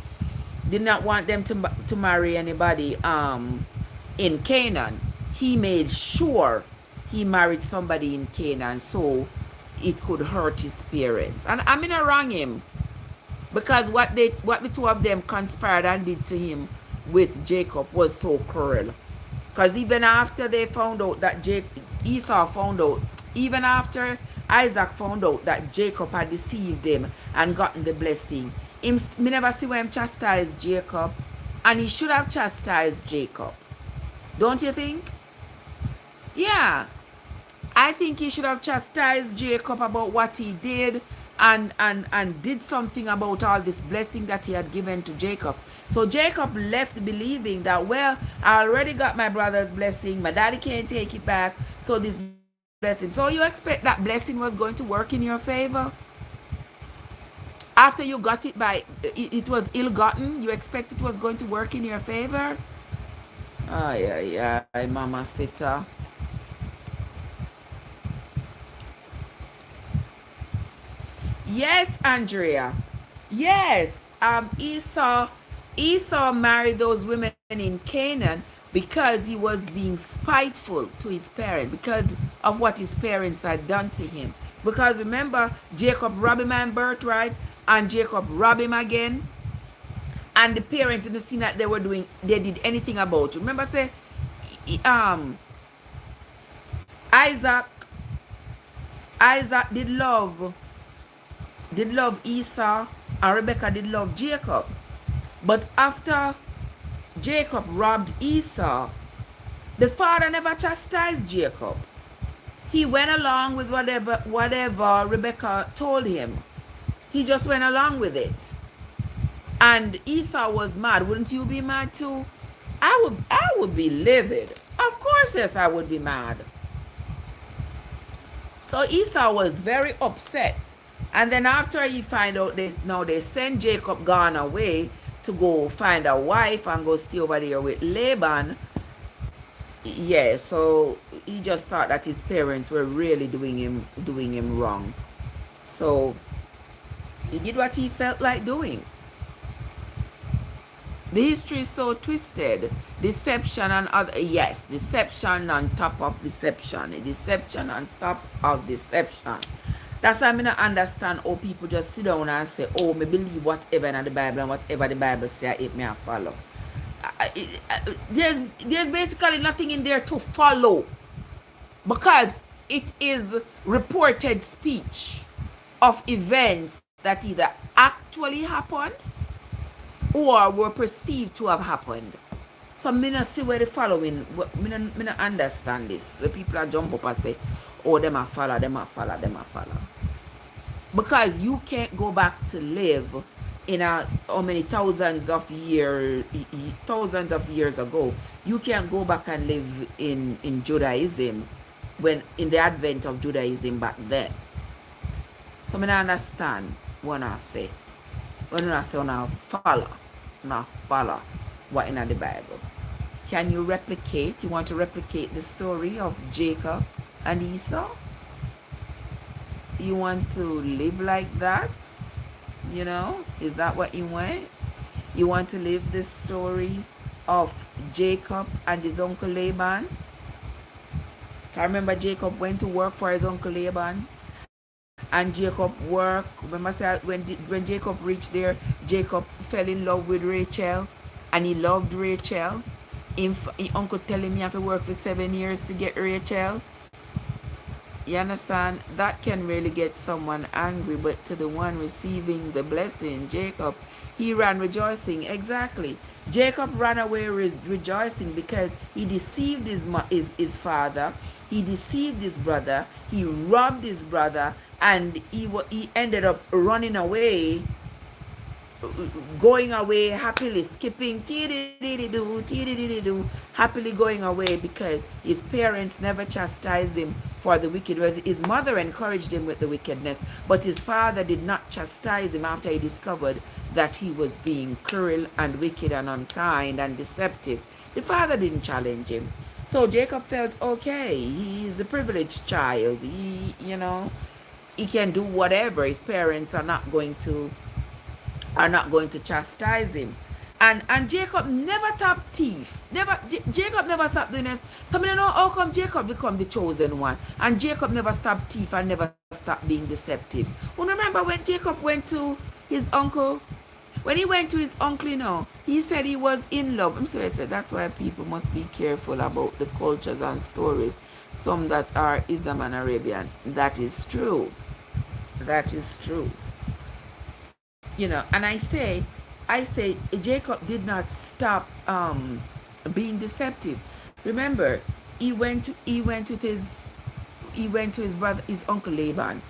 in Canaan, he made sure he married somebody in Canaan so it could hurt his parents. And I'm gonna wrong him, because what the two of them conspired and did to him with Jacob was so cruel. Because even after they found out that Esau found out, even after Isaac found out that Jacob had deceived him and gotten the blessing, me never see where him chastise Jacob. And he should have chastised Jacob. Don't you think? Yeah. I think he should have chastised Jacob about what he did, and did something about all this blessing that he had given to Jacob. So Jacob left believing that, well, I already got my brother's blessing. My daddy can't take it back. So this blessing. So you expect that blessing was going to work in your favor? After you got it it was ill-gotten, you expect it was going to work in your favor? Oh, yeah, Mama Sita. Yes, Andrea. Yes. Esau married those women in Canaan because he was being spiteful to his parents, because of what his parents had done to him. Because remember, Jacob robbed him and birthright, and Jacob robbed him again. And the parents didn't see that they did anything about it. Remember, say, Isaac did love Esau, and Rebekah did love Jacob. But after Jacob robbed Esau, the father never chastised Jacob. He went along with whatever Rebekah told him. He just went along with it. And Esau was mad. Wouldn't you be mad too? I would be livid. Of course, yes, I would be mad. So Esau was very upset. And then after he find out this, now they send Jacob gone away to go find a wife and go stay over there with Laban. Yeah, so he just thought that his parents were really doing him wrong. So he did what he felt like doing. The history is so twisted. Deception and other, yes, deception on top of deception. Deception on top of deception. That's why I not understand how people just sit down and say, oh, me believe whatever in the Bible and whatever the Bible say, it may follow. There's basically nothing in there to follow, because it is reported speech of events that either actually happened or were perceived to have happened. So me not see where the following, me not understand this. The people are jump up and say, oh, them a follow, them a follow, them a follow. Because you can't go back to live in a how many thousands of years ago. You can't go back and live in Judaism when in the advent of Judaism back then. So I don't understand what I say. When I say I follow what in the Bible. Can you replicate? You want to replicate the story of Jacob and Esau? You want to live like that? You know, is that what you want? You want to live the story of Jacob and his uncle Laban? I remember Jacob went to work for his uncle Laban, and Jacob worked. Remember, when Jacob reached there, Jacob fell in love with Rachel, and he loved Rachel. His uncle telling me I have to work for 7 years to get Rachel. You understand? That can really get someone angry, but to the one receiving the blessing, Jacob, he ran rejoicing. Exactly. Jacob ran away rejoicing because he deceived his father, he deceived his brother, he robbed his brother, and he ended up running away, going away happily, skipping, happily going away because his parents never chastised him for the wicked ways. His mother encouraged him with the wickedness, but his father did not chastise him after he discovered that he was being cruel and wicked and unkind and deceptive. The father didn't challenge him. So Jacob felt okay. He's a privileged child. He can do whatever. His parents are not going to chastise him. And Jacob never tapped teeth. Jacob never stopped doing this. So I don't know how come Jacob become the chosen one. And Jacob never stopped teeth and never stopped being deceptive. You remember when Jacob went to his uncle? When he went to his uncle, he said he was in love. I'm sorry, I said that's why people must be careful about the cultures and stories. Some that are Islam and Arabian. That is true. That is true. And I say Jacob did not stop being deceptive. Remember, he went to his brother, his uncle Laban.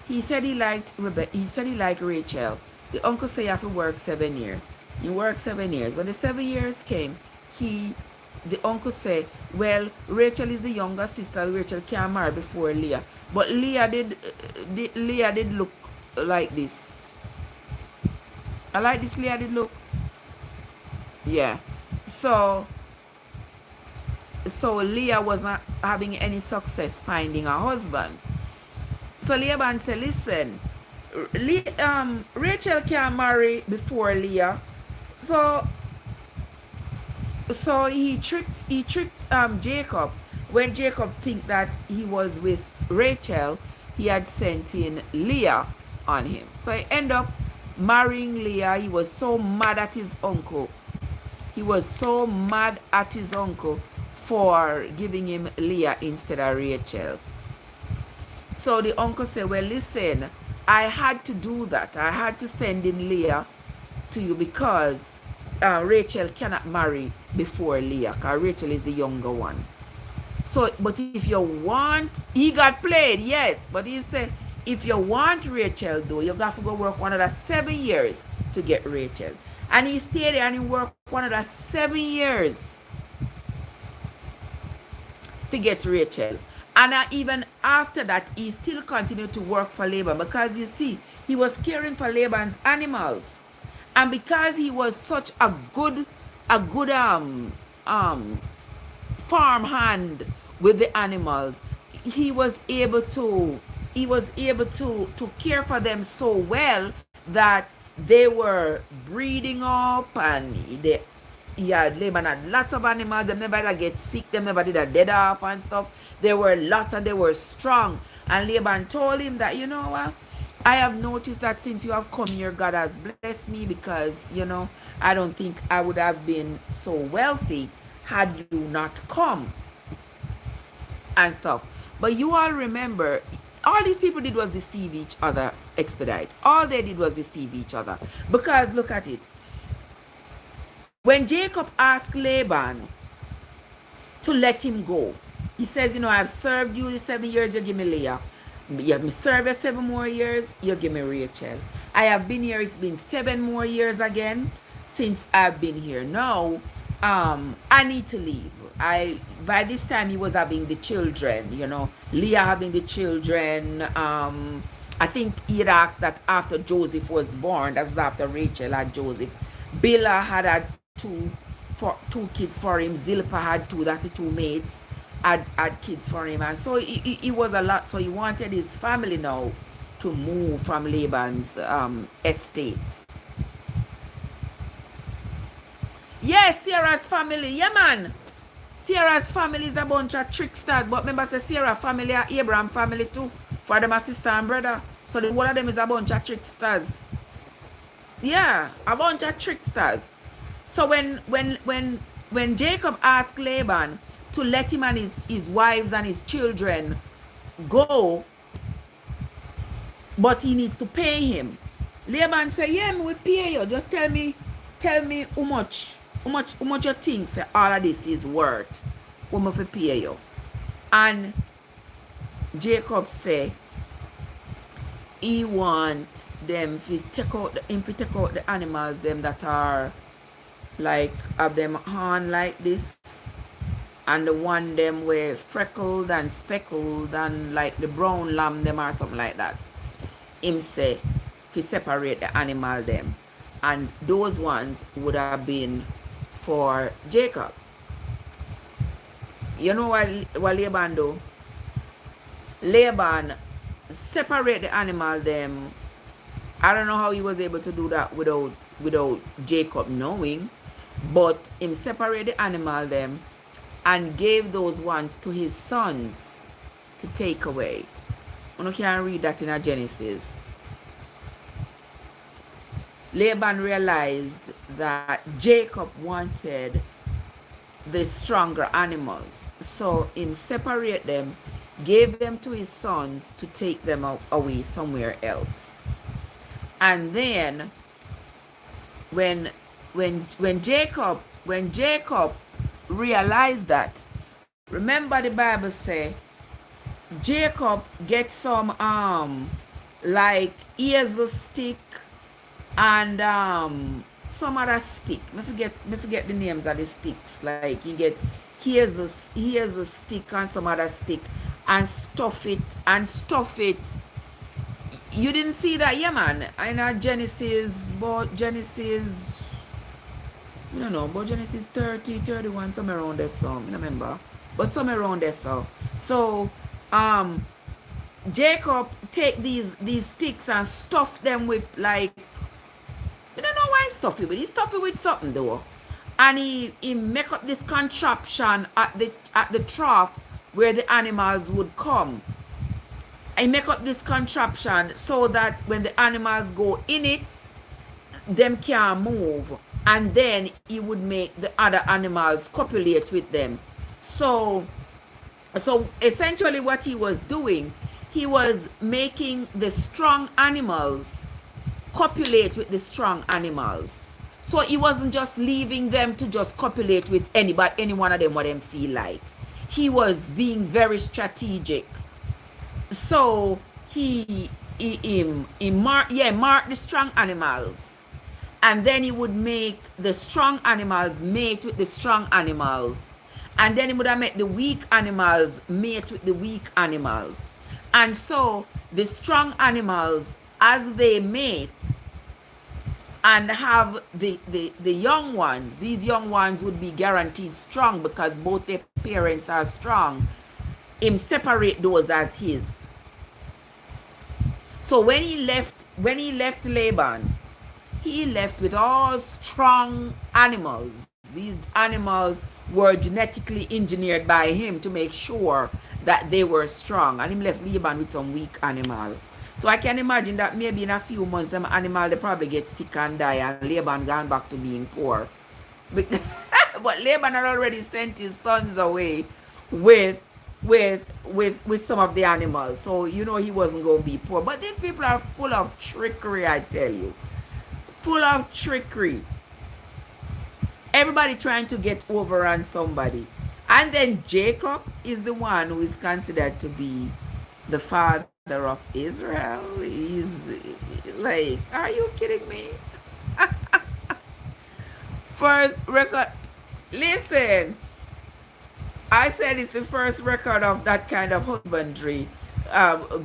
He said he liked Rachel. The uncle said you have to work 7 years. You work 7 years. When the 7 years came, the uncle said, well, Rachel is the younger sister. Rachel can't marry before Leah. But Leah did look like this. I like this Leah did look. Yeah. So Leah was not having any success finding a husband. So Laban said, listen, Rachel can't marry before Leah. So he tricked Jacob. When Jacob think that he was with Rachel, he had sent in Leah on him. So he ended up marrying Leah. He was so mad at his uncle. For giving him Leah instead of Rachel. So the uncle said, well, listen, I had to do that. I had to send in Leah to you because Rachel cannot marry before Leah, because Rachel is the younger one. So, but if you want, he got played, yes. But he said, if you want Rachel, though, you got to go work another 7 years to get Rachel. And he stayed there and he worked another 7 years to get Rachel. And even after that, he still continued to work for Laban, because you see, he was caring for Laban's animals. And because he was such a good farm hand with the animals, he was able to care for them so well that they were breeding up, and Laban had lots of animals. Them never did get sick. Them never did a dead off and stuff. There were lots and they were strong. And Laban told him that, you know what? I have noticed that since you have come here, God has blessed me because, I don't think I would have been so wealthy had you not come and stuff. But you all remember, all these people did was deceive each other, expedite. All they did was deceive each other. Because look at it. When Jacob asked Laban to let him go, he says, I've served you the 7 years, you give me Leah. You have me served you 7 more years, you give me Rachel. I have been here, it's been 7 more years again since I've been here. Now, I need to leave. By this time he was having the children, Leah having the children. I think he had asked that after Joseph was born, that was after Rachel had Joseph. Bilhah had two kids for him. Zilpah had 2, that's the 2 maids, had kids for him. And so it was a lot. So he wanted his family now to move from Laban's estate. Yes, Sarah's family. Yeah, man. Sarah's family is a bunch of tricksters. But remember, say Sarah family are Abraham family too. For them a sister and brother. So the whole of them is a bunch of tricksters. Yeah, a bunch of tricksters. So when Jacob asked Laban to let him and his wives and his children go, but he needs to pay him. Laban said, yeah, we pay you. Just tell me how much you think say all of this is worth. How much we pay you. And Jacob said he wants them to take out the animals them that are like have them horn like this, and the one them were freckled and speckled and like the brown lamb them or something like that. Him say to separate the animal them, and those ones would have been for Jacob. You know what Laban do? Laban separate the animal them. I don't know how he was able to do that without Jacob knowing, but him separate the animal them and gave those ones to his sons to take away. You can read that in a Genesis. Laban realized that Jacob wanted the stronger animals, so him separate them, gave them to his sons to take them away somewhere else. And then when Jacob realized that, remember the Bible say Jacob gets some like hazel stick and some other stick. I forget the names of the sticks. Like you get hazel stick and some other stick and stuff it. You didn't see that, yeah, man. I know Genesis, but Genesis, I don't know, but Genesis 30, 31, somewhere around there, so I don't remember. But somewhere around there, so. So, Jacob take these sticks and stuff them with like, I don't know why he stuff it with. He stuff it with something though. And he make up this contraption at the trough where the animals would come. I make up this contraption so that when the animals go in it, them can't move, and then he would make the other animals copulate with them. So essentially what he was doing, he was making the strong animals copulate with the strong animals. So he wasn't just leaving them to just copulate with any one of them what them feel like. He was being very strategic. So he marked the strong animals, and then he would make the strong animals mate with the strong animals, and then he would have made the weak animals mate with the weak animals. And so the strong animals, as they mate and have the young ones, these young ones would be guaranteed strong because both their parents are strong. Him separate those as his. So when he left Laban, he left with all strong animals These animals were genetically engineered by him to make sure that they were strong. And him left Laban with some weak animal. So I can imagine that maybe in a few months, them animal, they probably get sick and die, and Laban gone back to being poor. But, but Laban had already sent his sons away with with some of the animals. So you know he wasn't going to be poor. But these people are full of trickery, I tell you. Full of trickery. Everybody trying to get over on somebody. And then Jacob is the one who is considered to be the father of Israel. He's like, are you kidding me? First record. Listen, I said it's the first record of that kind of husbandry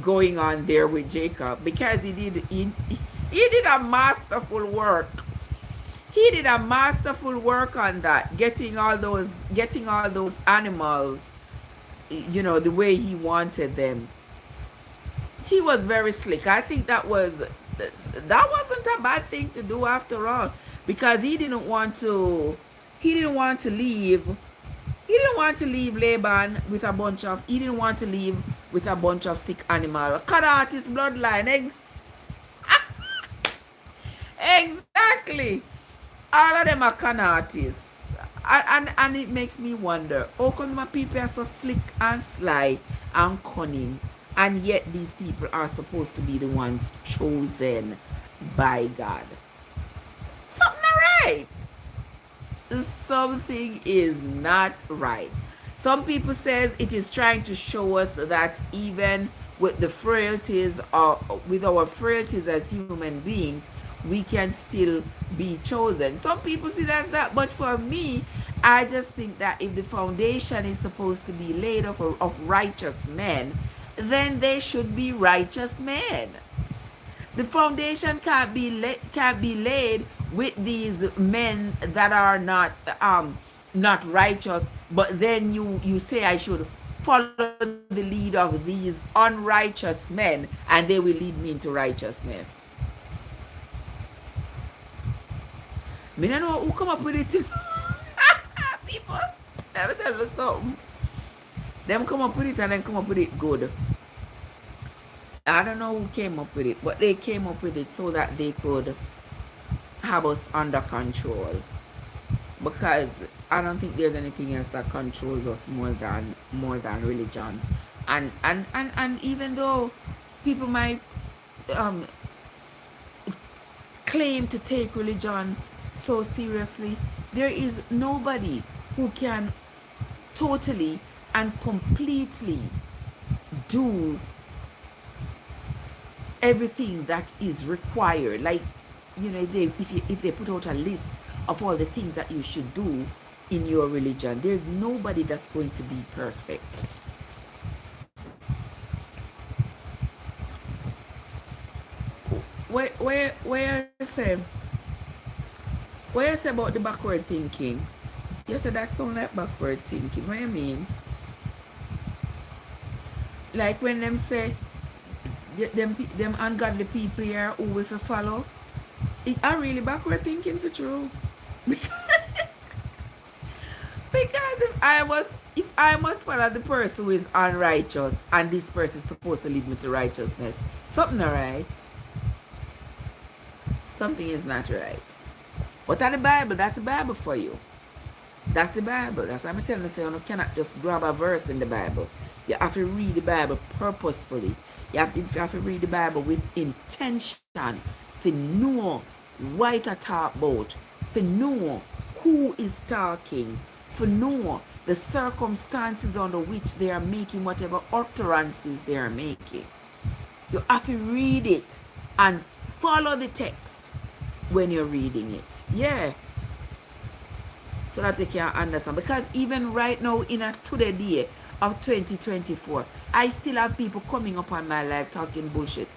going on there with Jacob, because he did a masterful work. He did a masterful work on that, getting all those animals, you know, the way he wanted them. He was very slick. I think that wasn't a bad thing to do after all, because he didn't want to leave. He didn't want to leave Laban with a bunch of. He didn't want to leave with a bunch of sick animals. Cut out his bloodline. Exactly. All of them are con artists. And it makes me wonder, how come my people are so slick and sly and cunning, and yet these people are supposed to be the ones chosen by God? Something not right. Something is not right. Some people says it is trying to show us that even with the frailties, or with our frailties as human beings, we can still be chosen. Some people see that, but for me, I just think that if the foundation is supposed to be laid of righteous men, then they should be righteous men. The foundation can't be laid with these men that are not righteous, but then you say I should follow the lead of these unrighteous men, and they will lead me into righteousness. Me don't know who come up with it. People, let me tell you something. Them come up with it and then come up with it good. I don't know who came up with it, but they came up with it so that they could have us under control. Because I don't think there's anything else that controls us more than religion. And even though people might claim to take religion so seriously, there is nobody who can totally and completely do everything that is required. Like, you know, if they put out a list of all the things that you should do in your religion, there's nobody that's going to be perfect. Where you say about the backward thinking? You said that sound like backward thinking. What do you mean? Like when them say them ungodly people here who we follow, it are really backward thinking for true. Because if I must follow the person who is unrighteous, and this person is supposed to lead me to righteousness, something not right. Something is not right. But in the Bible, that's the Bible for you. That's the Bible. That's why I'm telling you, say, you cannot just grab a verse in the Bible. You have to read the Bible purposefully. You have to read the Bible with intention, to know what to talk about, to know who is talking, to know the circumstances under which they are making whatever utterances they are making. You have to read it and follow the text when you're reading it. Yeah. So that they can understand. Because even right now, in a today day of 2024, I still have people coming up on my life talking bullshit,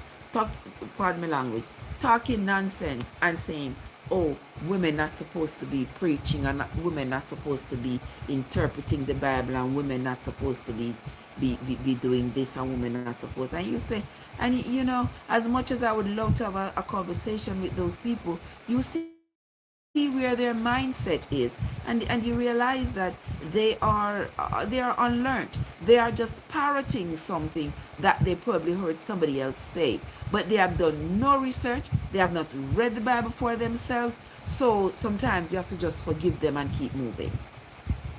pardon my language, talking nonsense and saying, oh, women not supposed to be preaching, and women not supposed to be interpreting the Bible, and women not supposed to be doing this, and women not supposed. And you say, and you know, as much as I would love to have a conversation with those people, you see where their mindset is, and you realize that they are unlearned. They are just parroting something that they probably heard somebody else say, but they have done no research. They have not read the Bible for themselves. So sometimes you have to just forgive them and keep moving,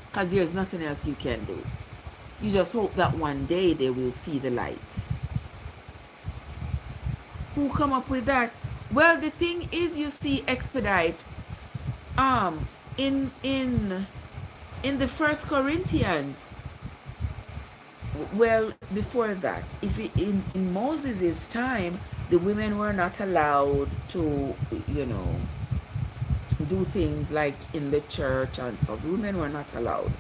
because there's nothing else you can do. You just hope that one day they will see the light. Who come up with that? Well, the thing is, you see, Expedite, in the First Corinthians, well, before that, in Moses' time, the women were not allowed to, do things like in the church and stuff. The women were not allowed,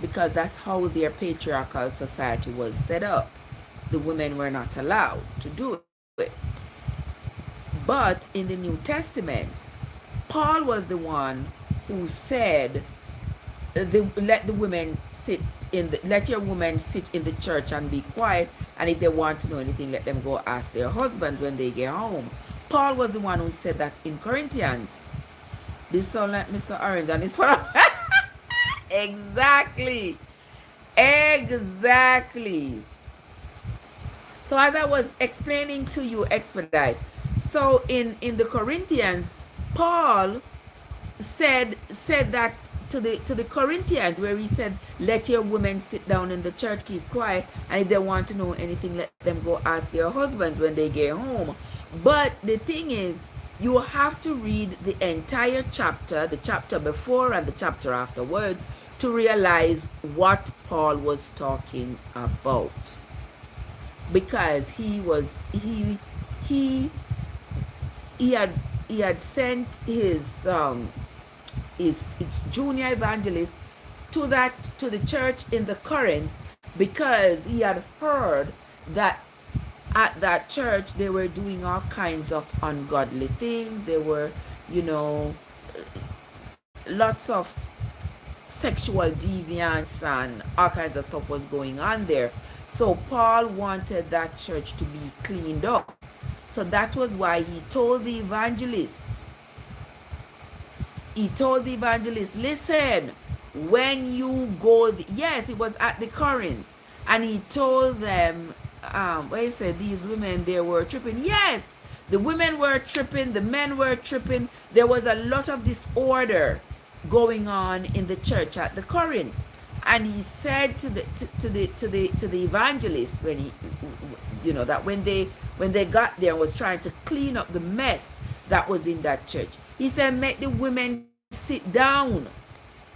because that's how their patriarchal society was set up. The women were not allowed to do it. But in the New Testament, Paul was the one who said, let your women sit in the church and be quiet, and if they want to know anything, let them go ask their husbands when they get home. Paul was the one who said that in Corinthians. This sound like Mr. Orange and it's one of exactly. So as I was explaining to you, Expedite, so in the Corinthians, Paul said that to the Corinthians, where he said, let your women sit down in the church, keep quiet, and if they want to know anything, let them go ask their husbands when they get home. But the thing is, you have to read the entire chapter, the chapter before and the chapter afterwards, to realize what Paul was talking about. Because he had sent his junior evangelist to the church in the Corinth, because he had heard that at that church they were doing all kinds of ungodly things. They were, lots of sexual deviance and all kinds of stuff was going on there. So Paul wanted that church to be cleaned up. So that was why he told the evangelist, listen, when you go, yes, it was at the Corinth, and he told them, where he said these women, they were tripping. Yes, the women were tripping, the men were tripping. There was a lot of disorder going on in the church at the Corinth. And he said to the evangelist, when he, that when they got there and was trying to clean up the mess that was in that church, he said, make the women sit down.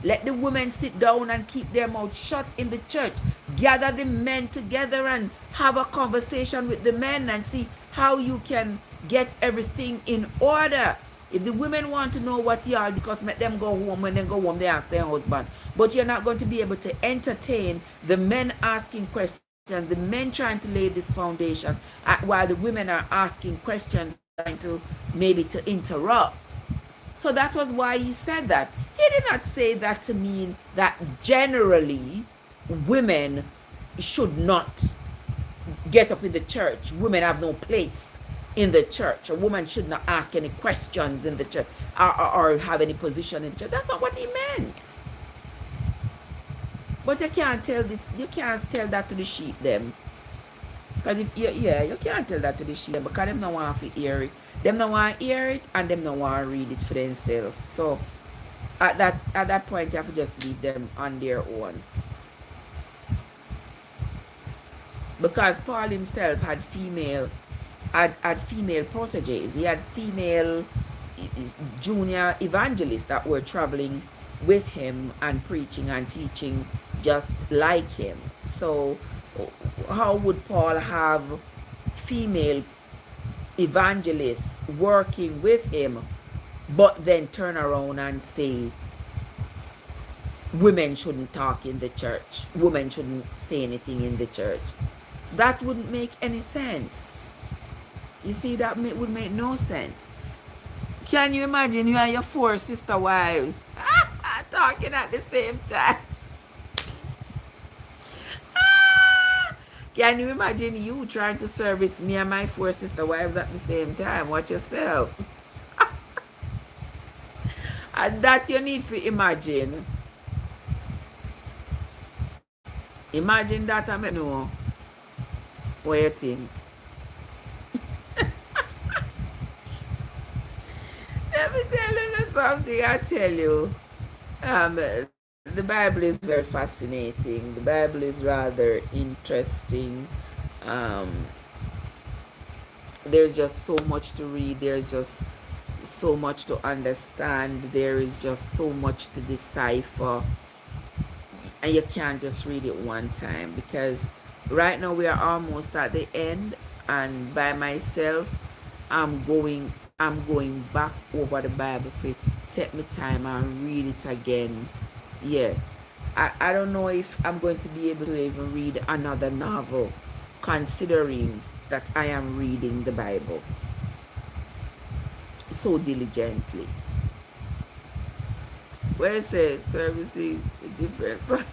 Let the women sit down and keep their mouth shut in the church. Gather the men together and have a conversation with the men and see how you can get everything in order. If the women want to know what y'all, because let them go home. When they go home, they ask their husband. But you're not going to be able to entertain the men asking questions, the men trying to lay this foundation, while the women are asking questions, trying to maybe to interrupt. So that was why he said that. He did not say that to mean that generally women should not get up in the church. Women have no place in the church. A woman should not ask any questions in the church, or have any position in the church. That's not what he meant. But you can't tell that to the sheep them. Because you can't tell that to the sheep them, because them don't want to hear it. Them don't want to hear it, and them don't want to read it for themselves. So at that point you have to just leave them on their own. Because Paul himself had female proteges. He had female junior evangelists that were traveling with him and preaching and teaching just like him. So how would Paul have female evangelists working with him, but then turn around and say women shouldn't talk in the church, women shouldn't say anything in the church? That wouldn't make any sense. You see, that would make no sense. Can you imagine you and your 4 sister wives talking at the same time? Can you imagine you trying to service me and my 4 sister wives at the same time? Watch yourself. And that you need to imagine. Imagine that I know what you think. Let me tell you something, I tell you. The Bible is very fascinating. The Bible is rather interesting. Um, there's just so much to read. There's just so much to understand. There is just so much to decipher. And you can't just read it one time, because right now we are almost at the end, and by myself I'm going back over the Bible for take me time and read it again. Yeah. I don't know if I'm going to be able to even read another novel, considering that I am reading the Bible so diligently. Where it says servicing different from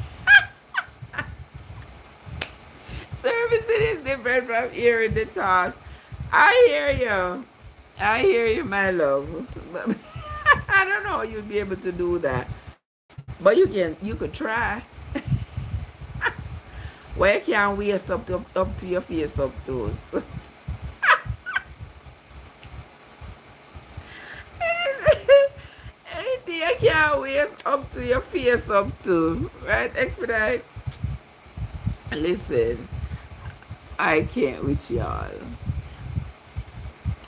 servicing is different from hearing the talk. I hear you. I hear you, my love. But I don't know how you'll be able to do that. But you could try. Why you can't waist up to your face up to? Anything you can't waist up to your face up to. Right? Expedite. Listen, I can't with y'all.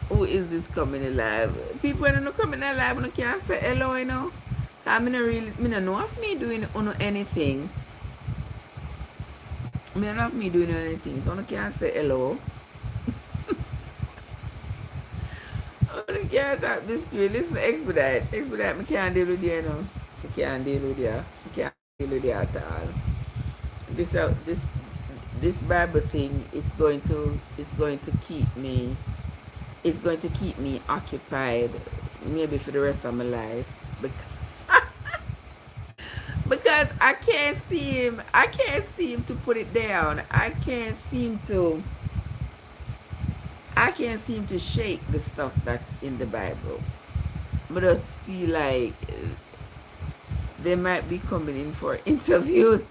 Who is this coming alive? People when you coming alive, you can't say hello, you know. I don't know if me doing anything. I don't know if me doing anything, so I can't say hello. I can't tap this screen. Listen, expedite. Expedite, I can't deal with you, you know. I can't deal with you. I can't deal with you at all. This Bible thing is going to keep me. It's going to keep me occupied, maybe for the rest of my life, because I can't seem to put it down. I can't seem to shake the stuff that's in the Bible. But I just feel like they might be coming in for interviews.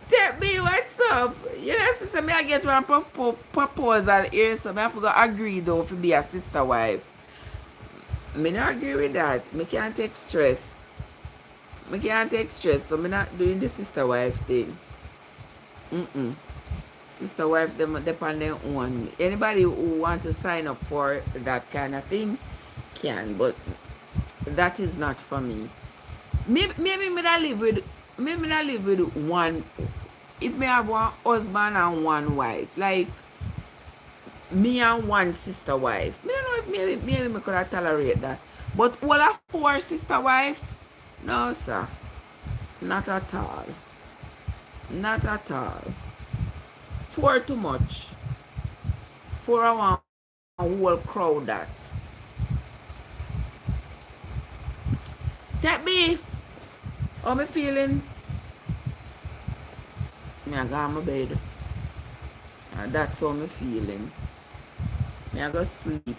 Take me, what's up? You know, sister, me I get one proposal here, so I have to agree though to be a sister wife. Me not agree with that. Me can't take stress. So me not doing the sister wife thing. Sister wife, them depend on one. Anybody who want to sign up for that kind of thing can, but that is not for me. Maybe me not live with one. If me have one husband and one wife, like me and one sister wife, me don't know if maybe me could tolerate that. But all of 4 sister wife, no sir, not at all. Not at all. 4 too much. 4 I want a whole crowd that. Take me. How me feeling? Me I go on my bed. And that's how me feeling. Me I go sleep.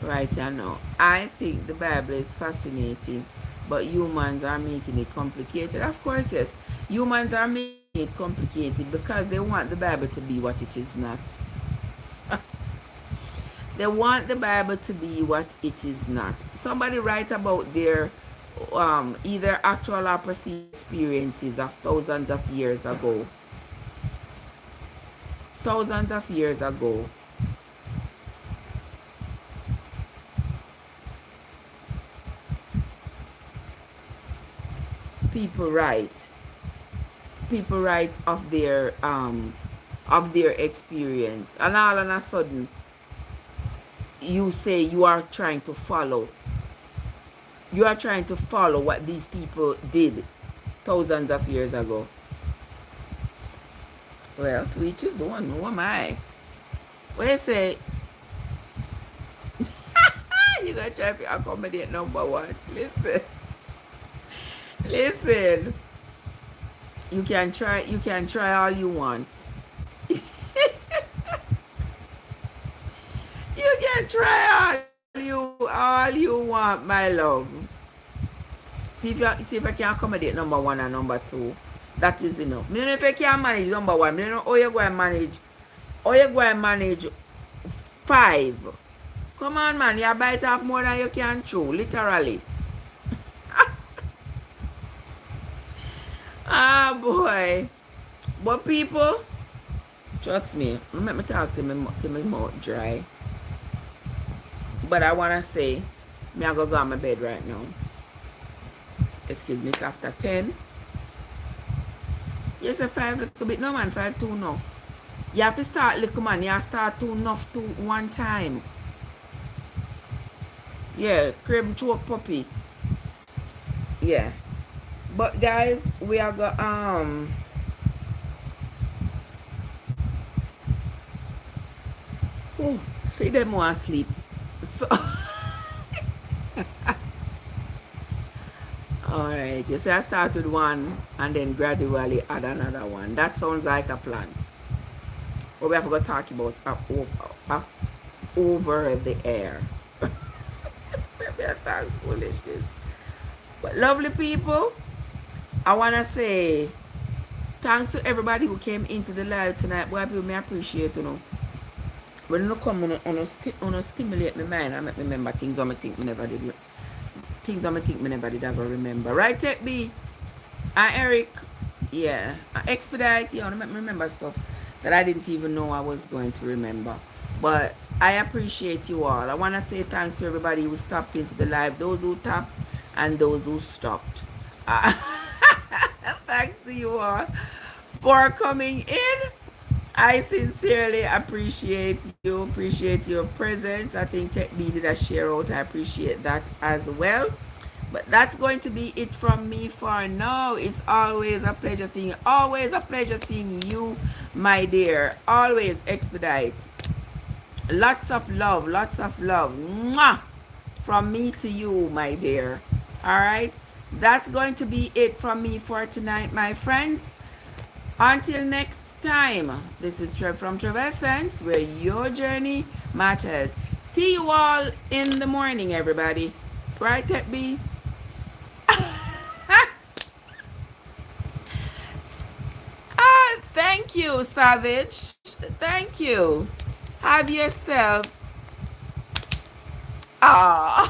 Right now. I think the Bible is fascinating, but humans are making it complicated. Of course, yes. Humans are making it complicated because they want the Bible to be what it is not. They want the Bible to be what it is not. Somebody write about their either actual or perceived experiences of thousands of years ago. Thousands of years ago. People write of their experience, and all of a sudden you say you are trying to follow what these people did thousands of years ago. Well, to each his own. Who am I? What you say? You gonna try to accommodate number one. Listen. You can try all you want. Try all you want, my love. See if I can accommodate number one and number two. That is enough. I don't know if you can manage number one. I don't know how you go and manage. How you go and manage 5. Come on, man. You bite off more than you can chew, literally. Ah, boy. But people, trust me, let me talk to my mouth dry. But I want to say, me I go on my bed right now. Excuse me, it's after 10. Yes, a 5 little bit. No, man, 5 too enough. You have to start little, man. You have to start too enough to one time. Yeah, crib choke puppy. Yeah. But guys, we are go see them want sleep. So alright, you say I start with one and then gradually add another one. That sounds like a plan. But we have to talk about over the air. Maybe I talk foolishness. But lovely people, I want to say thanks to everybody who came into the live tonight. Boy, people, me appreciate, you know. When you come on stimulate my mind, I make me remember things I think me never did. Things I think me never did ever remember. Right, Tech B? And Eric, yeah. Expedite, you know, make me remember stuff that I didn't even know I was going to remember. But I appreciate you all. I want to say thanks to everybody who stopped into the live, those who tapped and those who stopped. Thanks to you all for coming in. I sincerely appreciate your presence. I think Tech B did a share out. I appreciate that as well. But that's going to be it from me for now. It's always a pleasure seeing you. Always a pleasure seeing you, my dear. Always Expedite. Lots of love. Lots of love. Mwah! From me to you, my dear. Alright? That's going to be it from me for tonight, my friends. Until next time, this is Trev from Trevessence, where your journey matters. See you all in the morning, everybody. Right, Tech B? Thank you, Savage. Thank you. Have yourself. I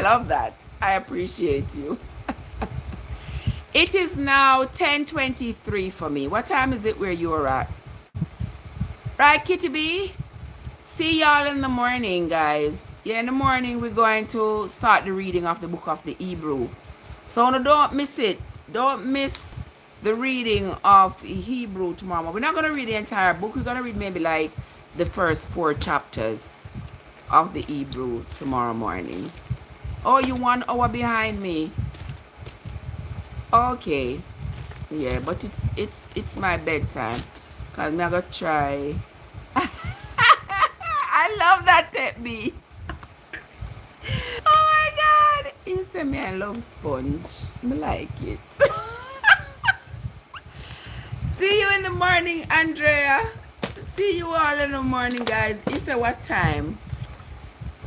love that. I appreciate you. It is now 10:23 for me. What time is it where you're at? Right, Kitty B? See y'all in the morning, guys. Yeah, in the morning we're going to start the reading of the book of the Hebrew. So no, don't miss it. Don't miss the reading of Hebrew tomorrow. We're not going to read the entire book. We're going to read maybe like the first 4 chapters of the Hebrew tomorrow morning. Oh, you 1 hour behind me. Okay. Yeah, but it's my bedtime. Cause me I go try. I love that Tech B. Oh my god. You say me I love sponge. I like it. See you in the morning, Andrea. See you all in the morning, guys. You say what time?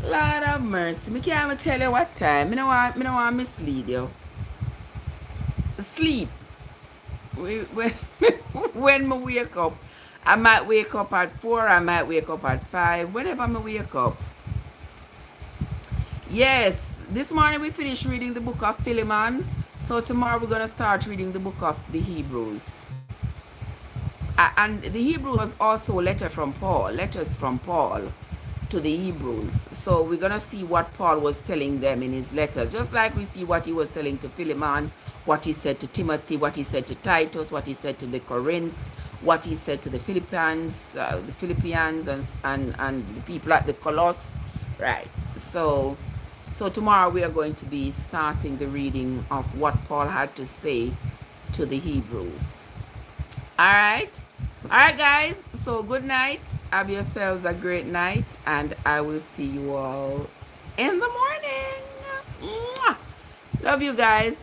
Lord of mercy. Me can't even tell you what time. Me don't want to mislead you. Sleep. When I wake up, I might wake up at 4, I might wake up at 5, whenever I wake up. Yes, this morning we finished reading the book of Philemon, so tomorrow we're going to start reading the book of the Hebrews. And the Hebrews was also letters from Paul to the Hebrews. So we're going to see what Paul was telling them in his letters, just like we see what he was telling to Philemon, what he said to Timothy, what he said to Titus, what he said to the Corinth, what he said to the Philippians and the people at the Colossus. Right. So tomorrow we are going to be starting the reading of what Paul had to say to the Hebrews. Alright, guys. So good night. Have yourselves a great night, and I will see you all in the morning. Mwah! Love you guys.